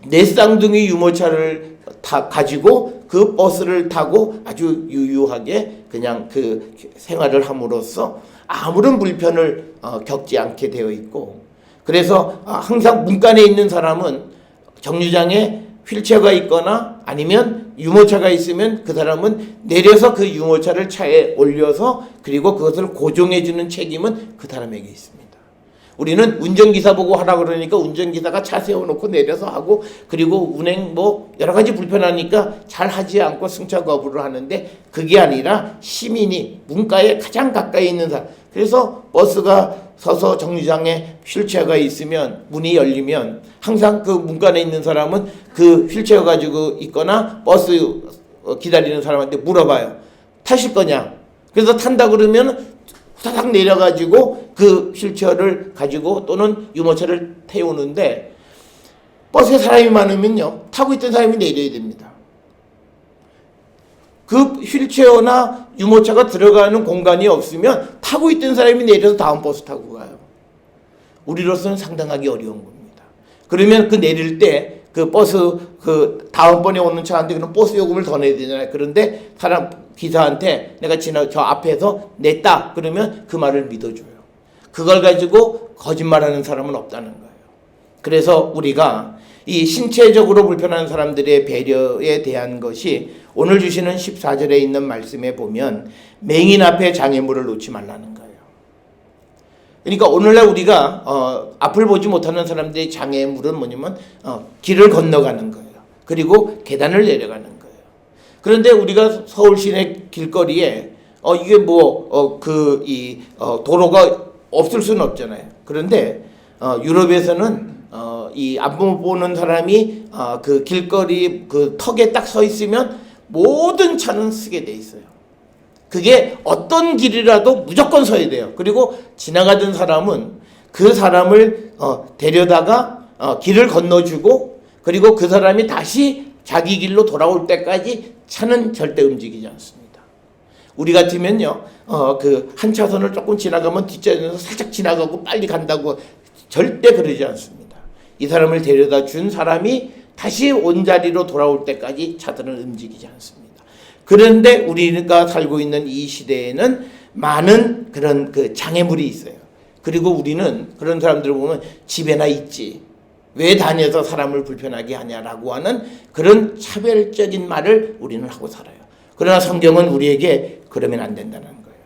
네 쌍둥이 유모차를 가지고 그 버스를 타고 아주 유유하게 그냥 그 생활을 함으로써 아무런 불편을 겪지 않게 되어 있고, 그래서 항상 문간에 있는 사람은 정류장에 휠체어가 있거나 아니면 유모차가 있으면 그 사람은 내려서 그 유모차를 차에 올려서 그리고 그것을 고정해 주는 책임은 그 사람에게 있습니다. 우리는 운전기사 보고 하라 그러니까 운전기사가 차 세워놓고 내려서 하고, 그리고 운행 여러 가지 불편하니까 잘 하지 않고 승차 거부를 하는데, 그게 아니라 시민이 문가에 가장 가까이 있는 사람, 그래서 버스가 서서 정류장에 휠체어가 있으면 문이 열리면 항상 그 문간에 있는 사람은 그 휠체어 가지고 있거나 버스 기다리는 사람한테 물어봐요. 타실 거냐? 그래서 탄다 그러면 후다닥 내려가지고 그 휠체어를 가지고 또는 유모차를 태우는데, 버스에 사람이 많으면요, 타고 있던 사람이 내려야 됩니다. 그 휠체어나 유모차가 들어가는 공간이 없으면 타고 있던 사람이 내려서 다음 버스 타고 가요. 우리로서는 상당하게 어려운 겁니다. 그러면 그 내릴 때 그 버스 다음번에 오는 차한테 그럼 버스 요금을 더 내야 되잖아요. 그런데 기사한테 내가 저 앞에서 냈다 그러면 그 말을 믿어줘요. 그걸 가지고 거짓말하는 사람은 없다는 거예요. 그래서 우리가 이 신체적으로 불편한 사람들의 배려에 대한 것이 오늘 주시는 14절에 있는 말씀에 보면 맹인 앞에 장애물을 놓지 말라는 거예요. 그러니까 오늘날 우리가 앞을 보지 못하는 사람들의 장애물은 뭐냐면 길을 건너가는 거예요. 그리고 계단을 내려가는 거예요. 그런데 우리가 서울 시내 길거리에 이게 도로가 없을 수는 없잖아요. 그런데 유럽에서는 이 안 보는 사람이 그 길거리 그 턱에 딱 서 있으면 모든 차는 쓰게 돼 있어요. 그게 어떤 길이라도 무조건 서야 돼요. 그리고 지나가던 사람은 그 사람을 데려다가 길을 건너주고, 그리고 그 사람이 다시 자기 길로 돌아올 때까지 차는 절대 움직이지 않습니다. 우리 같으면요, 그 한 차선을 조금 지나가면 뒷차선에서 살짝 지나가고 빨리 간다고 절대 그러지 않습니다. 이 사람을 데려다 준 사람이 다시 온자리로 돌아올 때까지 차들은 움직이지 않습니다. 그런데 우리가 살고 있는 이 시대에는 많은 그런 그 장애물이 있어요. 그리고 우리는 그런 사람들을 보면 집에나 있지, 왜 다녀서 사람을 불편하게 하냐라고 하는 그런 차별적인 말을 우리는 하고 살아요. 그러나 성경은 우리에게 그러면 안 된다는 거예요.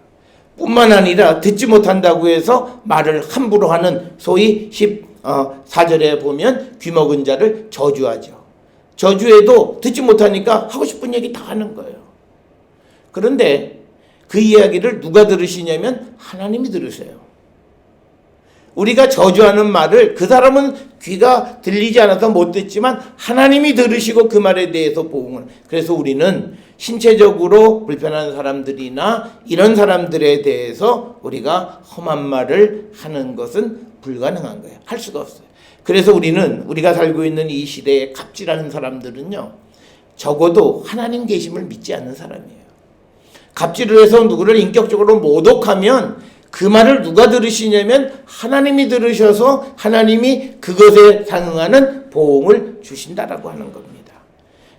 뿐만 아니라 듣지 못한다고 해서 말을 함부로 하는, 소위 14절에 보면 귀먹은 자를 저주하죠. 저주해도 듣지 못하니까 하고 싶은 얘기 다 하는 거예요. 그런데 그 이야기를 누가 들으시냐면 하나님이 들으세요. 우리가 저주하는 말을 그 사람은 귀가 들리지 않아서 못 듣지만 하나님이 들으시고 그 말에 대해서 보응을. 그래서 우리는 신체적으로 불편한 사람들이나 이런 사람들에 대해서 우리가 험한 말을 하는 것은 불가능한 거예요. 할 수가 없어요. 그래서 우리가 살고 있는 이 시대에 갑질하는 사람들은요, 적어도 하나님 계심을 믿지 않는 사람이에요. 갑질을 해서 누구를 인격적으로 모독하면 그 말을 누가 들으시냐면 하나님이 들으셔서 하나님이 그것에 상응하는 보응을 주신다라고 하는 겁니다.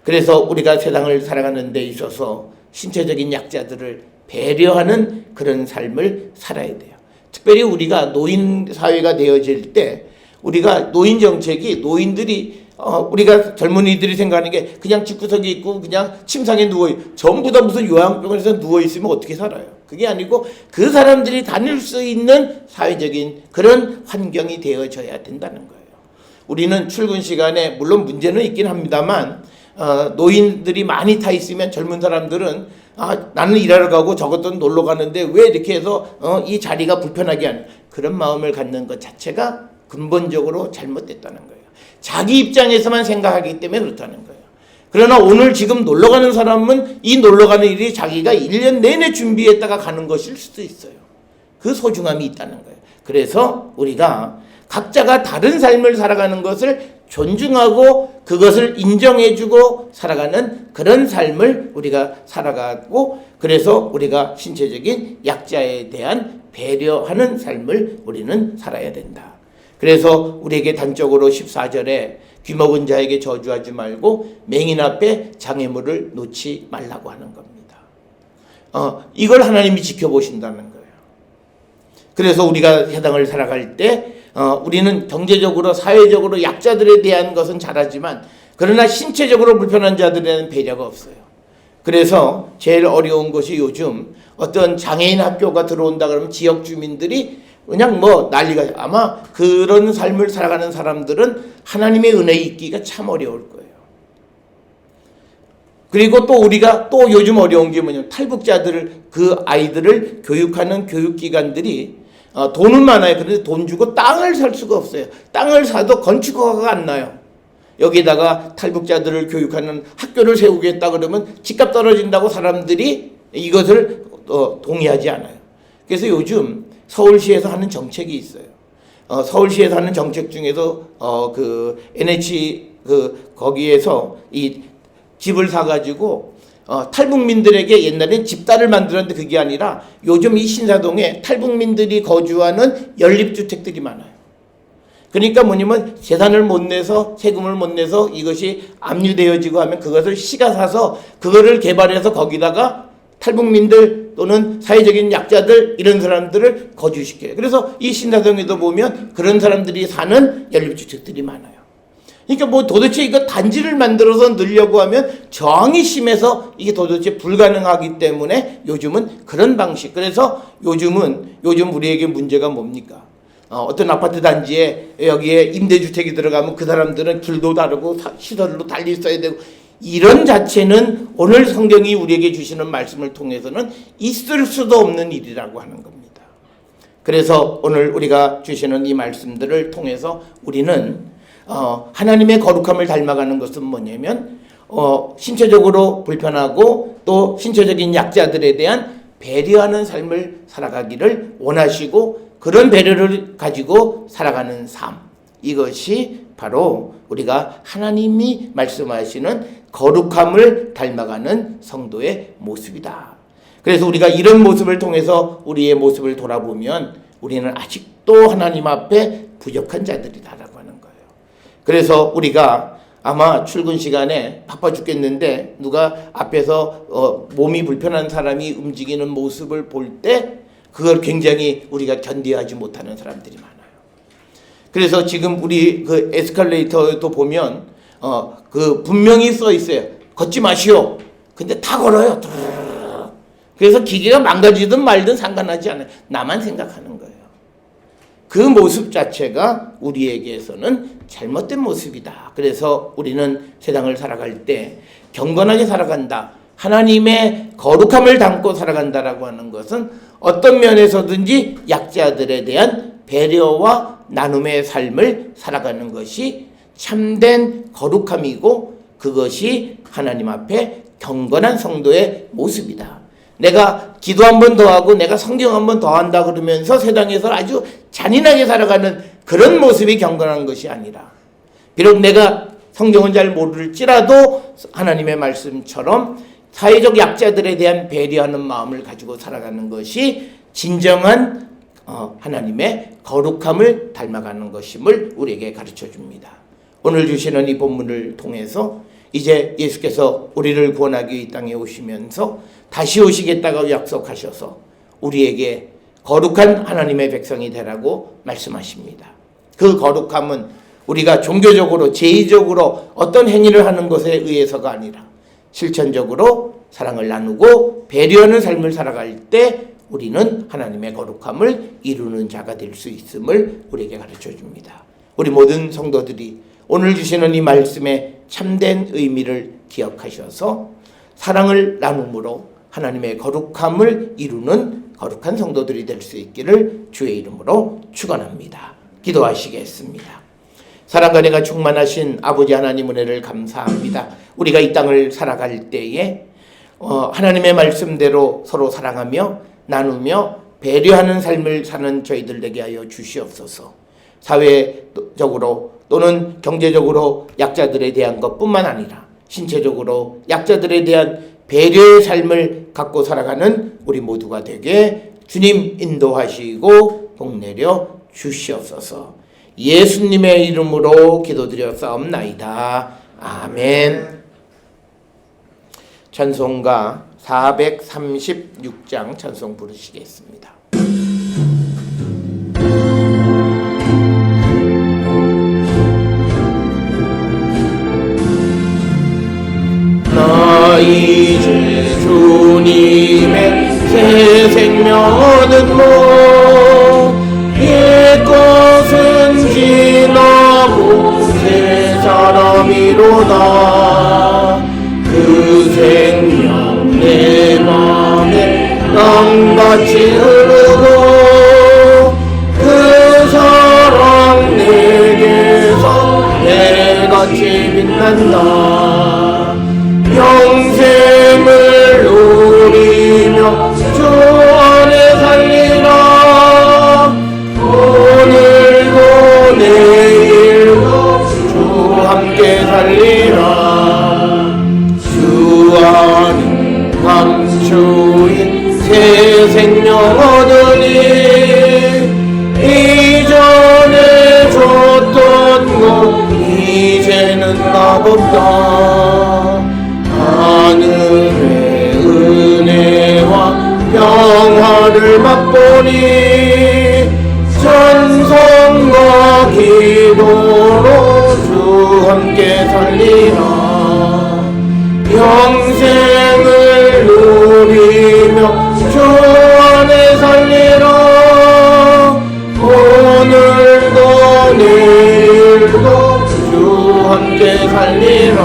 그래서 우리가 세상을 살아가는 데 있어서 신체적인 약자들을 배려하는 그런 삶을 살아야 돼요. 특별히 우리가 노인 사회가 되어질 때 우리가 노인 정책이 노인들이 우리가 젊은이들이 생각하는 게 그냥 집구석에 있고 그냥 침상에 전부 다 무슨 요양병원에서 누워있으면 어떻게 살아요? 그게 아니고 그 사람들이 다닐 수 있는 사회적인 그런 환경이 되어져야 된다는 거예요. 우리는 출근 시간에 물론 문제는 있긴 합니다만 노인들이 많이 타 있으면 젊은 사람들은 나는 일하러 가고 저것도 놀러 가는데 왜 이렇게 해서 이 자리가 불편하게 하는 그런 마음을 갖는 것 자체가 근본적으로 잘못됐다는 거예요. 자기 입장에서만 생각하기 때문에 그렇다는 거예요. 그러나 오늘 지금 놀러 가는 사람은 이 놀러 가는 일이 자기가 1년 내내 준비했다가 가는 것일 수도 있어요. 그 소중함이 있다는 거예요. 그래서 우리가 각자가 다른 삶을 살아가는 것을 존중하고 그것을 인정해주고 살아가는 그런 삶을 우리가 살아가고 그래서 우리가 신체적인 약자에 대한 배려하는 삶을 우리는 살아야 된다. 그래서 우리에게 단적으로 14절에 귀먹은 자에게 저주하지 말고 맹인 앞에 장애물을 놓지 말라고 하는 겁니다. 이걸 하나님이 지켜보신다는 거예요. 그래서 우리가 세상을 살아갈 때 우리는 경제적으로 사회적으로 약자들에 대한 것은 잘하지만 그러나 신체적으로 불편한 자들에 대한 배려가 없어요. 그래서 제일 어려운 것이 요즘 어떤 장애인 학교가 들어온다 그러면 지역 주민들이 그냥 난리가 아마 그런 삶을 살아가는 사람들은 하나님의 은혜에 있기가 참 어려울 거예요. 그리고 또 우리가 또 요즘 어려운 게 뭐냐면 탈북자들을 그 아이들을 교육하는 교육기관들이 돈은 많아요. 그런데 돈 주고 땅을 살 수가 없어요. 땅을 사도 건축허가가 안 나요. 여기다가 탈북자들을 교육하는 학교를 세우겠다 그러면 집값 떨어진다고 사람들이 이것을 동의하지 않아요. 그래서 요즘 서울시에서 하는 정책이 있어요. 서울시에서 하는 정책 중에서 그 NH 거기에서 이 집을 사가지고 탈북민들에게 옛날엔 집단을 만들었는데 그게 아니라 요즘 이 신사동에 탈북민들이 거주하는 연립주택들이 많아요. 그러니까 뭐냐면 재산을 못 내서 세금을 못 내서 이것이 압류되어지고 하면 그것을 시가 사서 그거를 개발해서 거기다가 탈북민들 또는 사회적인 약자들 이런 사람들을 거주시켜요. 그래서 이 신사동에도 보면 그런 사람들이 사는 연립주택들이 많아요. 그러니까 도대체 이거 단지를 만들어서 넣으려고 하면 저항이 심해서 이게 도대체 불가능하기 때문에 요즘은 그런 방식. 그래서 요즘 우리에게 문제가 뭡니까? 어떤 아파트 단지에 여기에 임대주택이 들어가면 그 사람들은 길도 다르고 시설도 달리 있어야 되고 이런 자체는 오늘 성경이 우리에게 주시는 말씀을 통해서는 있을 수도 없는 일이라고 하는 겁니다. 그래서 오늘 우리가 주시는 이 말씀들을 통해서 우리는 하나님의 거룩함을 닮아가는 것은 뭐냐면 신체적으로 불편하고 또 신체적인 약자들에 대한 배려하는 삶을 살아가기를 원하시고 그런 배려를 가지고 살아가는 삶, 이것이 바로 우리가 하나님이 말씀하시는 거룩함을 닮아가는 성도의 모습이다. 그래서 우리가 이런 모습을 통해서 우리의 모습을 돌아보면 우리는 아직도 하나님 앞에 부족한 자들이다라고 하는 거예요. 그래서 우리가 아마 출근 시간에 바빠 죽겠는데 누가 앞에서 몸이 불편한 사람이 움직이는 모습을 볼 때 그걸 굉장히 우리가 견디하지 못하는 사람들이 많아요. 그래서 지금 우리 그 에스컬레이터도 보면 그 분명히 써 있어요. 걷지 마시오. 근데 다 걸어요. 그래서 기계가 망가지든 말든 상관하지 않아요. 나만 생각하는 거예요. 그 모습 자체가 우리에게서는 잘못된 모습이다. 그래서 우리는 세상을 살아갈 때 경건하게 살아간다. 하나님의 거룩함을 담고 살아간다라고 하는 것은 어떤 면에서든지 약자들에 대한 배려와 나눔의 삶을 살아가는 것이 참된 거룩함이고 그것이 하나님 앞에 경건한 성도의 모습이다. 내가 기도 한 번 더 하고 내가 성경 한 번 더 한다 그러면서 세상에서 아주 잔인하게 살아가는 그런 모습이 경건한 것이 아니라 비록 내가 성경은 잘 모를지라도 하나님의 말씀처럼 사회적 약자들에 대한 배려하는 마음을 가지고 살아가는 것이 진정한 하나님의 거룩함을 닮아가는 것임을 우리에게 가르쳐 줍니다. 오늘 주시는 이 본문을 통해서 이제 예수께서 우리를 구원하기 이 땅에 오시면서 다시 오시겠다고 약속하셔서 우리에게 거룩한 하나님의 백성이 되라고 말씀하십니다. 그 거룩함은 우리가 종교적으로 제의적으로 어떤 행위를 하는 것에 의해서가 아니라 실천적으로 사랑을 나누고 배려하는 삶을 살아갈 때 우리는 하나님의 거룩함을 이루는 자가 될 수 있음을 우리에게 가르쳐 줍니다. 우리 모든 성도들이 오늘 주시는 이 말씀의 참된 의미를 기억하셔서 사랑을 나눔으로 하나님의 거룩함을 이루는 거룩한 성도들이 될 수 있기를 주의 이름으로 축원합니다. 기도하시겠습니다. 사랑과 은혜가 충만하신 아버지 하나님 은혜를 감사합니다. 우리가 이 땅을 살아갈 때에 하나님의 말씀대로 서로 사랑하며 나누며 배려하는 삶을 사는 저희들 되게 하여 주시옵소서. 사회적으로 또는 경제적으로 약자들에 대한 것뿐만 아니라 신체적으로 약자들에 대한 배려의 삶을 갖고 살아가는 우리 모두가 되게 주님 인도하시고 복내려 주시옵소서. 예수님의 이름으로 기도드렸사옵나이다. 아멘. 찬송가 436장 찬송 부르시겠습니다. 나 이제 주님의 새 생명 얻은 옛것은 지나고 새 사람이로다. 그 생명 내 맘에 땅같이 흐르고 그 사랑 내게서 해같이 빛난다. 영생을 누리며 주 안에 살리라. 오늘도 내일도 주 함께 살리라. 주 안에 감추인 새 생명 얻으니 이전에 줬던 것 이제는 나법다. 하늘의 은혜와 평화를 맛보니 찬송과 기도로 주 함께 살리라. 영생을 누리며 주 안에 살리라. 오늘도 내일도 주 함께 살리라.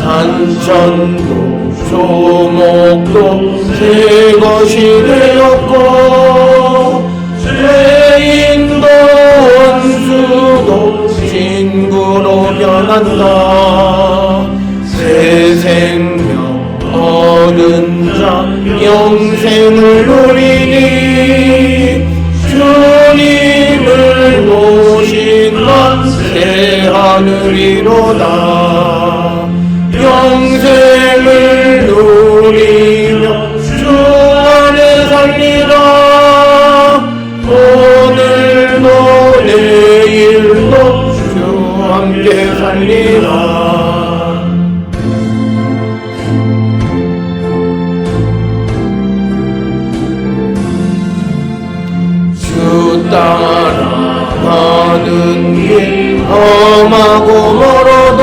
산천도 조목도 새 것이 되었고 죄인도 원수도 친구로 변한다. 새 생명 얻은 자 영생을 누리니 주님을 모신 것 새 하늘이로다. 영생을 누리며 주 안에 살리라. 오늘도 내일도 주 함께 살리라. 주 따라가는 길 험하고 멀어도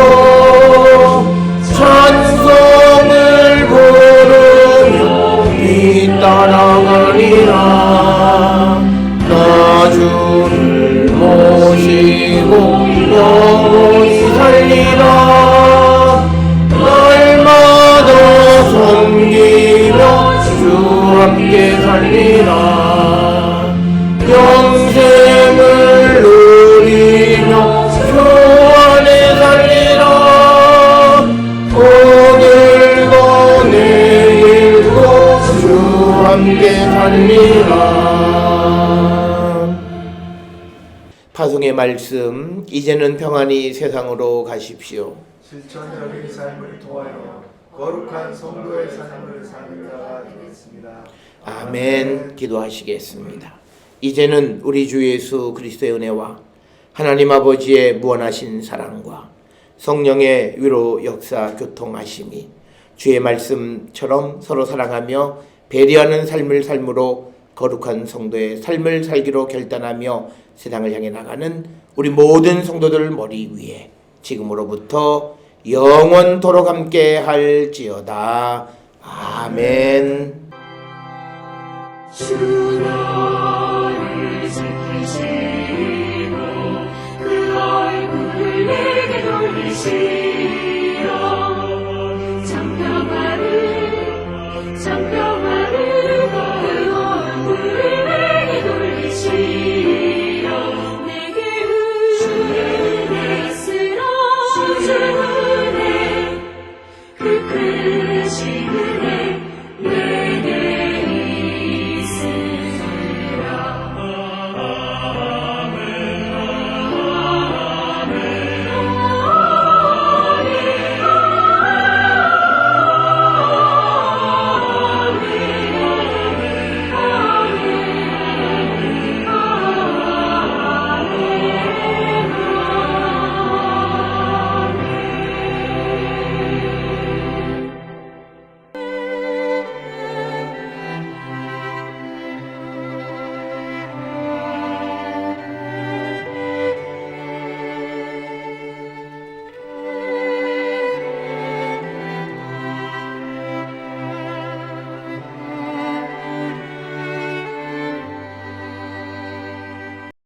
찬송을 부르며 뒤따라가리라. 나 주를 모시고 영원히 살리라. 날마다 섬기며 주 함께 살리라. 영생을 누리며 주 안에 살리라. 오늘도 내일도 주 함께 살리라. 파송의 말씀, 이제는 평안히 세상으로 가십시오. 실천적인 삶을 통하여 거룩한 성도의 삶을 사는 자가 되겠습니다. 아멘. 기도하시겠습니다. 이제는 우리 주 예수 그리스도의 은혜와 하나님 아버지의 무한하신 사랑과 성령의 위로 역사 교통하심이 주의 말씀처럼 서로 사랑하며 배려하는 삶을 삶으로 거룩한 성도의 삶을 살기로 결단하며 세상을 향해 나가는 우리 모든 성도들 머리 위에 지금으로부터 영원토록 함께 할지어다. 아멘. 주 너를 지키시고 그 얼굴을 내게 돌리시고